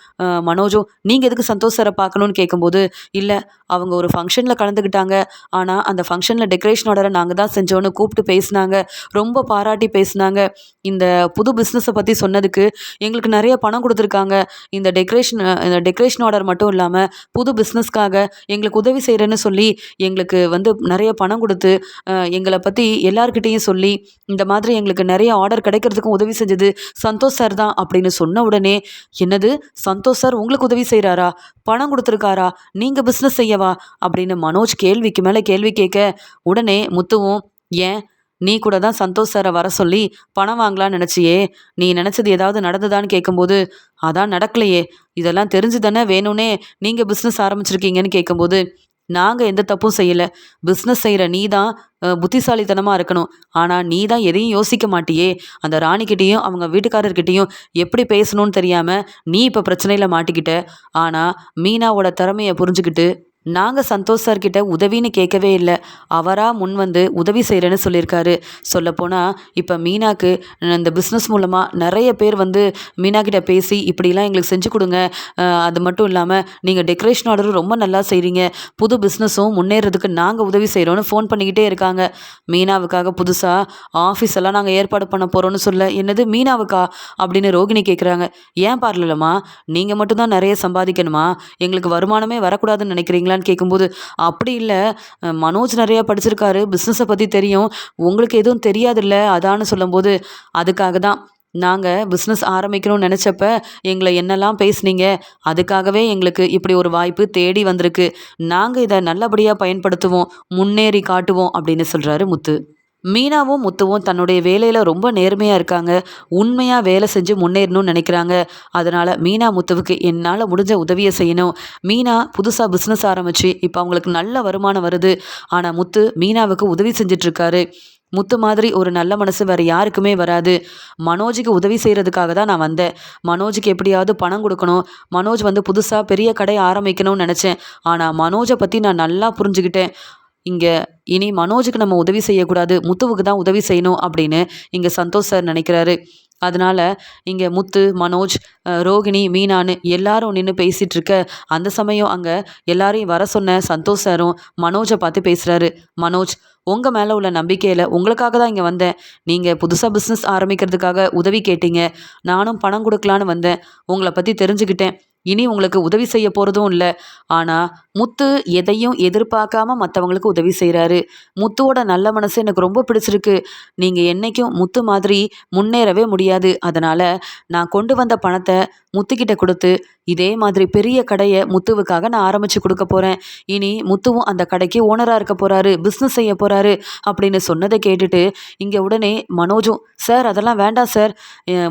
மனோஜும், "நீங்க எதுக்கு சந்தோஷ் சார பார்க்கணும்னு" கேட்கும்போது, "இல்ல, அவங்க ஒரு ஃபங்ஷன்ல கலந்துக்கிட்டாங்க. ஆனா அந்த ஃபங்ஷன்ல டெக்கரேஷன் ஆர்டர நாங்க தான் செஞ்சோம்னு கூப்பிட்டு பேசுனாங்க. ரொம்ப பாராட்டி பேசுனாங்க. இந்த புது பிசினஸ பத்தி சொன்னதுக்கு எங்களுக்கு நெறைய பணம் குடுத்துருக்காங்க. இந்த டெக்கரேஷன் ஆர்டர் மட்டும் இல்லாம, புது பிசினஸ்க்காக எங்களுக்கு உதவி செய்றேன்னு சொல்லி, எங்களுக்கு வந்து நெறைய பணம் குடுத்து, எங்கள பத்தி எல்லார்கிட்டயும் சொல்லி, இந்த மாதிரி எங்களுக்கு நெறைய ஆர்டர் கிடைக்கிறதுக்கும் உதவி செஞ்சது சந்தோஷ் சார் தான்" அப்படின்னு சொன்ன உடனே, "என்னது? சந்தோஷ் சார் உங்களுக்கு உதவி செய்றாரா? பணம் குடுத்துருக்காரா? நீங்க பிசினஸ் செய்யவா?" அப்படின்னு மனோஜ் கேள்விக்கு மேல கேள்வி கேட்க, உடனே முத்துவும், "ஏன்? நீ கூட தான் சந்தோஷ் சார வர சொல்லி பணம் வாங்கலான்னு நெனச்சியே? நீ நெனச்சது ஏதாவது நடந்ததான்னு?" கேட்கும்போது, "அதான் நடக்கலையே. இதெல்லாம் தெரிஞ்சு தானே வேணும்னே நீங்க பிசினஸ் ஆரம்பிச்சிருக்கீங்கன்னு" கேட்கும்போது, "நாங்க எந்த தப்பும் செய்யல. பிசினஸ் செய்ற நீ தான் புத்திசாலித்தனமா இருக்கணும். ஆனா நீ தான் எதையும் யோசிக்க மாட்டியே. அந்த ராணிகிட்டயும், அவங்க வீட்டுக்காரர்கிட்டயும் எப்படி பேசணும்னு தெரியாம நீ இப்ப பிரச்சனையில மாட்டிக்கிட்ட. ஆனா மீனாவோட திறமைய புரிஞ்சுகிட்டு நாங்க சந்தோஷ் சார் கிட்ட உதவின்னு கேட்கவே இல்ல. அவரா முன்வந்து உதவி செய்றேன்னு சொல்லியிருக்காரு. சொல்லப்போனா, இப்ப மீனாக்கு இந்த பிசினஸ் மூலமா நெறைய பேர் வந்து மீனா கிட்ட பேசி, "இப்படிலாம் எங்களுக்கு செஞ்சு குடுங்க. அது மட்டும் இல்லாம நீங்க டெக்கரேஷன் ஆர்டரும் ரொம்ப நல்லா செய்றீங்க. புது பிசினஸும் முன்னேறதுக்கு நாங்க உதவி செய்றோம்னு" ஃபோன் பண்ணிக்கிட்டே இருக்காங்க. மீனாவுக்காக புதுசா ஆஃபீஸ் எல்லாம் நாங்க ஏற்பாடு பண்ண போறோம்னு சொல்ல, "என்னது மீனாவுக்கா?" அப்படின்னு ரோகிணி கேட்குறாங்க. "ஏன் பார்லலம்மா? நீங்க மட்டும் தான் நெறைய சம்பாதிக்கணுமா? எங்களுக்கு வருமானமே வரக்கூடாதுன்னு நினைக்கிறீங்களான்னு?" கேட்கும்போது, "அப்படி இல்ல. மனோஜ் நெறையா படிச்சிருக்காரு. பிசினஸ பத்தி தெரியும். உங்களுக்கு எதுவும் தெரியாதுல்ல, அதான்னு" சொல்லும்போது, "அதுக்காக தான். நாங்க பிசினஸ் ஆரம்பிக்கணும்னு நெனச்சப்ப, எங்கள என்னலாம் பேசுனீங்க. அதுக்காகவே எங்களுக்கு இப்படி ஒரு வாய்ப்பு தேடி வந்திருக்கு. நாங்க இத நல்லபடியா பயன்படுத்துவோம். முன்னேறி காட்டுவோம்" அப்படின்னு சொல்றாரு முத்து. மீனாவும், முத்துவும் தன்னுடைய வேலையில ரொம்ப நேர்மையா இருக்காங்க. உண்மையா வேலை செஞ்சு முன்னேறணும்னு நெனைக்கிறாங்க. அதனால மீனா, முத்துவுக்கு என்னால முடிஞ்ச உதவிய செய்யணும். மீனா புதுசா பிசினஸ் ஆரம்பிச்சு, இப்ப அவங்களுக்கு நல்ல வருமானம் வருது. ஆனா முத்து மீனாவுக்கு உதவி செஞ்சுட்ருக்காரு. முத்து மாதிரி ஒரு நல்ல மனசு வேற யாருக்குமே வராது. மனோஜுக்கு உதவி செய்றதுக்காக தான் நான் வந்தேன். மனோஜுக்கு எப்படியாவது பணம் குடுக்கணும். மனோஜ் வந்து புதுசா பெரிய கடை ஆரம்பிக்கணும்னு நெனச்சேன். ஆனா மனோஜ பத்தி நான் நல்லா புரிஞ்சுகிட்டேன். இங்க இனி மனோஜுக்கு நம்ம உதவி செய்யக்கூடாது. முத்துவுக்கு தான் உதவி செய்யணும் அப்படின்னு இங்க சந்தோஷ் சார் நினைக்கிறாரு. அதனால இங்கே முத்து, மனோஜ், ரோகிணி, மீனான்னு எல்லாரும் நின்று பேசிகிட்டு இருக்க அந்த சமயம் அங்கே எல்லாரையும் வர சொன்ன சந்தோஷ் சாரும் மனோஜை பார்த்து பேசுகிறாரு. மனோஜ், உங்கள் மேலே உள்ள நம்பிக்கையில் உங்களுக்காக தான் இங்கே வந்தேன். நீங்கள் புதுசாக பிஸ்னஸ் ஆரம்பிக்கிறதுக்காக உதவி கேட்டீங்க. நானும் பணம் கொடுக்கலான்னு வந்தேன். உங்களை பற்றி தெரிஞ்சுக்கிட்டேன். இனி உங்களுக்கு உதவி செய்ய போகிறதும் இல்லை. ஆனால் முத்து எதையும் எதிர்பார்க்காம மற்றவங்களுக்கு உதவி செய்கிறாரு. முத்துவோட நல்ல மனசு எனக்கு ரொம்ப பிடிச்சிருக்கு. நீங்கள் என்றைக்கும் முத்து மாதிரி முன்னேறவே முடியாது. அதனால் நான் கொண்டு வந்த பணத்தை முத்துக்கிட்ட கொடுத்து இதே மாதிரி பெரிய கடையை முத்துவுக்காக நான் ஆரம்பித்து கொடுக்க போகிறேன். இனி முத்துவும் அந்த கடைக்கு ஓனராக இருக்க போகிறாரு, பிஸ்னஸ் செய்ய போகிறாரு அப்படின்னு சொன்னதை கேட்டுட்டு இங்கே உடனே மனோஜும், சார் அதெல்லாம் வேண்டாம் சார்,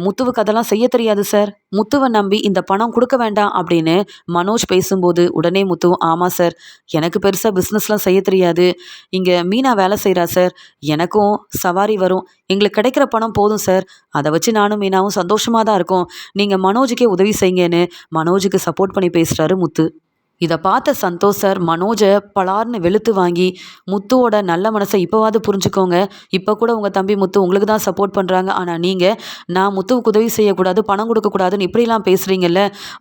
முத்துவுக்கு அதெல்லாம் செய்ய தெரியாது சார், முத்துவை நம்பி இந்த பணம் கொடுக்க வேண்டாம் அப்படின்னு மனோஜ் பேசும்போது உடனே முத்துவும், ஆமாம் சார், எனக்கு பெருசாக பிஸ்னஸ்லாம் செய்ய தெரியாது. இங்கே மீனா வேலை செய்கிறா சார், எனக்கும் சவாரி வரும், எங்களுக்கு கிடைக்கிற பணம் போதும் சார், அதை வச்சு நானும் மீனாவும் சந்தோஷமாக தான் இருக்கோம். நீங்கள் மனோஜுக்கே உதவி செய்யுங்கன்னு மனோஜுக்கு சப்போர்ட் பண்ணி பேசுகிறாரு முத்து. இதை பார்த்த சந்தோஷ் சார் மனோஜை பலார்னு வெளுத்து வாங்கி, முத்துவோட நல்ல மனசை இப்போவாது புரிஞ்சுக்கோங்க. இப்போ கூட உங்கள் தம்பி முத்து உங்களுக்கு தான் சப்போர்ட் பண்ணுறாங்க. ஆனால் நீங்கள் நான் முத்துவுக்கு உதவி செய்யக்கூடாது, பணம் கொடுக்கக்கூடாதுன்னு இப்படிலாம் பேசுகிறீங்கல்ல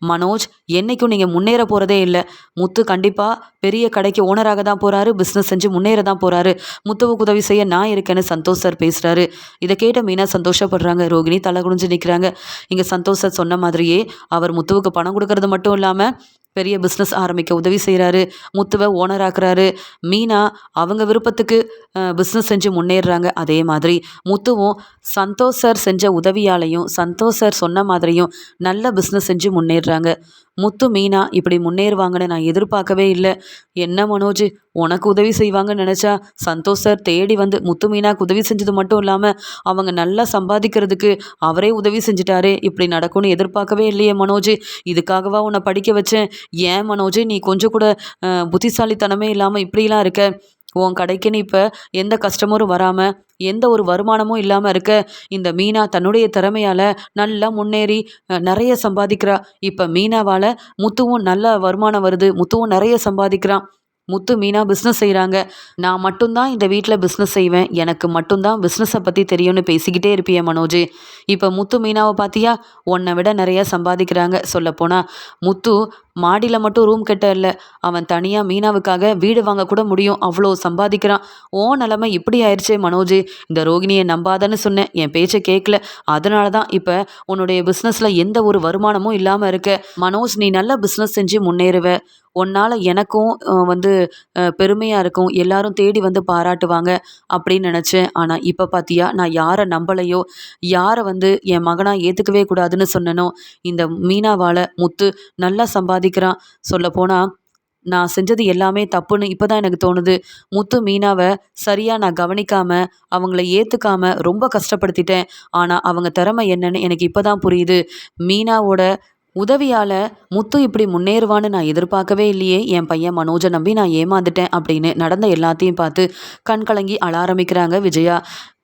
மனோஜ், என்றைக்கும் நீங்கள் முன்னேற போகிறதே இல்லை. முத்து கண்டிப்பாக பெரிய கடைக்கு ஓனராக தான் போகிறாரு, பிஸ்னஸ் செஞ்சு முன்னேற தான் போகிறாரு. முத்துவுக்கு உதவி செய்ய நான் இருக்கேன்னு சந்தோஷ் சார் பேசுகிறாரு. இதை கேட்ட மீனா சந்தோஷப்படுறாங்க. ரோகிணி தலை குனிஞ்சு நிற்கிறாங்க. இங்கே சந்தோஷ் சார் சொன்ன மாதிரியே அவர் முத்துவுக்கு பணம் கொடுக்கறது மட்டும் இல்லாமல் பெரிய பிஸ்னஸ் ஆரம்பிக்க உதவி செய்கிறாரு, முத்துவை ஓனர் ஆக்குறாரு. மீனா அவங்க விருப்பத்துக்கு பிஸ்னஸ் செஞ்சு முன்னேறுறாங்க. அதே மாதிரி முத்துவும் சந்தோஷ் சார் செஞ்ச உதவியாலையும் சந்தோஷ் சார் சொன்ன மாதிரியும் நல்ல பிஸ்னஸ் செஞ்சு முன்னேறுறாங்க. முத்து, மீனா இப்படி முன்னேறுவாங்கன்னு நான் எதிர்பார்க்கவே இல்லை. என்ன மனோஜ், உனக்கு உதவி செய்வாங்கன்னு நினச்சா சந்தோஷ் சார் தேடி வந்து முத்து, மீனாக்கு உதவி செஞ்சது மட்டும் இல்லாமல் அவங்க நல்லா சம்பாதிக்கிறதுக்கு அவரே உதவி செஞ்சிட்டாரே. இப்படி நடக்கும்னு எதிர்பார்க்கவே இல்லையே மனோஜ். இதுக்காகவா உன்னை படிக்க வச்சேன்? ஏன் மனோஜ் நீ கொஞ்சம் கூட புத்திசாலித்தனமே இல்லாமல் இப்படிலாம் இருக்க? உன் கடைக்குன்னு இப்போ எந்த கஸ்டமரும் வராமல் எந்த ஒரு வருமானமும் இல்லாமல் இருக்க. இந்த மீனா தன்னுடைய திறமையால் நல்லா முன்னேறி நிறைய சம்பாதிக்கிறா. இப்போ மீனாவால் முத்துவும் நல்ல வருமானம் வருது, முத்துவும் நிறைய சம்பாதிக்கிறான். முத்து, மீனா பிஸ்னஸ் செய்கிறாங்க. நான் மட்டும்தான் இந்த வீட்டில் பிஸ்னஸ் செய்வேன், எனக்கு மட்டும்தான் பிஸ்னஸை பற்றி தெரியும்னு பேசிக்கிட்டே இருப்பிய மனோஜ். இப்போ முத்து, மீனாவை பார்த்தியா, உன்னை விட நிறையா சம்பாதிக்கிறாங்க. சொல்லப்போனால் முத்து மாடியில் மட்டும் ரூம் கட்ட இல்லை, அவன் தனியாக மீனாவுக்காக வீடு வாங்க கூட முடியும், அவ்வளோ சம்பாதிக்கிறான். ஓ நிலமை இப்படி ஆயிடுச்சே மனோஜ். இந்த ரோகிணியை நம்பாதன்னு சொன்னேன், என் பேச்சை கேட்கல. அதனால தான் இப்போ உன்னுடைய பிஸ்னஸில் எந்த ஒரு வருமானமும் இல்லாமல் இருக்க. மனோஜ், நீ நல்லா பிஸ்னஸ் செஞ்சு முன்னேறுவ. உன்னால் எனக்கும் பெருமையாக இருக்கும், எல்லாரும் தேடி வந்து பாராட்டுவாங்க அப்படின்னு நினச்சேன். ஆனால் இப்போ பார்த்தியா, நான் யாரை நம்பலையோ, யாரை என் மகனாக ஏற்றுக்கவே கூடாதுன்னு சொன்னனோ, இந்த மீனாவால் முத்து நல்லா சம்பாதிக்கிறான். சொல்லப்போனால் நான் செஞ்சது எல்லாமே தப்புன்னு இப்போ தான் எனக்கு தோணுது. முத்து, மீனாவை சரியாக நான் கவனிக்காமல் அவங்கள ஏற்றுக்காமல் ரொம்ப கஷ்டப்படுத்திட்டேன். ஆனால் அவங்க திறமை என்னன்னு எனக்கு இப்போ தான் புரியுது. மீனாவோட உதவியால் முத்து இப்படி முன்னேறுவான்னு நான் எதிர்பார்க்கவே இல்லையே. என் பையன் மனோஜை நம்பி நான் ஏமாந்துட்டேன் அப்படின்னு நடந்த எல்லாத்தையும் பார்த்து கண் கலங்கி அழ ஆரம்பிக்கிறாங்க விஜயா.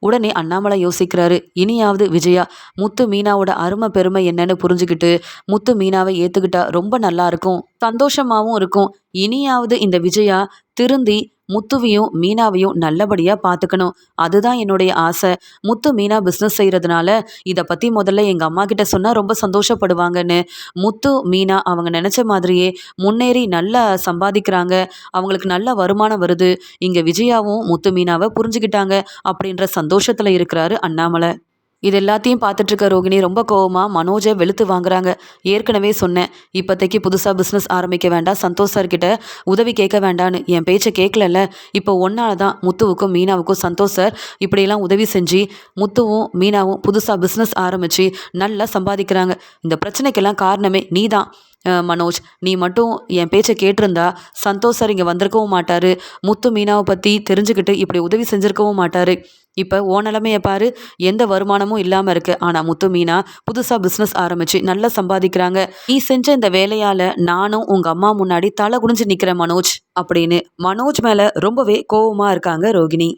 உடனே அண்ணாமலை யோசிக்கிறாரு, இனியாவது விஜயா முத்து, மீனாவோட அருமை பெருமை என்னன்னு புரிஞ்சுக்கிட்டு முத்து, மீனாவை ஏற்றுக்கிட்டா ரொம்ப நல்லா இருக்கும், சந்தோஷமாகவும் இருக்கும். இனியாவது இந்த விஜயா திருந்தி முத்துவையும் மீனாவையும் நல்லபடியாக பார்த்துக்கணும். அதுதான் என்னுடைய ஆசை. முத்து, மீனா பிஸ்னஸ் செய்கிறதுனால இதை பற்றி முதல்ல எங்கள் அம்மா கிட்ட சொன்னால் ரொம்ப சந்தோஷப்படுவாங்கன்னு. முத்து, மீனா அவங்க நினச்ச மாதிரியே முன்னேறி நல்லா சம்பாதிக்கிறாங்க, அவங்களுக்கு நல்ல வருமானம் வருது. இங்கே விஜயாவும் முத்து, மீனாவை புரிஞ்சுக்கிட்டாங்க அப்படின்ற சந்தோஷத்தில் இருக்கிறாரு அண்ணாமலை. இது எல்லாத்தையும் பார்த்துட்ருக்க ரோகிணி ரொம்ப கோவமாக மனோஜை வெளுத்து வாங்குறாங்க. ஏற்கனவே சொன்னேன், இப்போதைக்கு புதுசாக பிஸ்னஸ் ஆரம்பிக்க வேண்டாம், சந்தோஷ் சார்கிட்ட உதவி கேட்க வேண்டான்னு. என் பேச்சை கேட்கலல்ல. இப்போ ஒன்றால் தான் முத்துவுக்கும் மீனாவுக்கும் சந்தோஷ் சார் இப்படியெல்லாம் உதவி செஞ்சு முத்துவும் மீனாவும் புதுசாக பிஸ்னஸ் ஆரம்பித்து நல்லா சம்பாதிக்கிறாங்க. இந்த பிரச்சனைக்கெல்லாம் காரணமே நீ தான் மனோஜ். நீ மட்டும் என் பேச்சை கேட்டிருந்தா சந்தோஷ் சார் இங்கே வந்திருக்கவும் மாட்டார், முத்து, மீனாவை பற்றி தெரிஞ்சுக்கிட்டு இப்படி உதவி செஞ்சுருக்கவும் மாட்டார். இப்போ ஓ நிலமையை பாரு, எந்த வருமானமும் இல்லாமல் இருக்கு. ஆனால் முத்து, மீனா புதுசாக பிஸ்னஸ் ஆரம்பித்து நல்லா சம்பாதிக்கிறாங்க. நீ செஞ்ச இந்த வேலையால் நானும் உங்கள் அம்மா முன்னாடி தலை குனிஞ்சு நிற்கிறேன் மனோஜ் அப்படின்னு மனோஜ் மேலே ரொம்பவே கோவமாக இருக்காங்க ரோகிணி.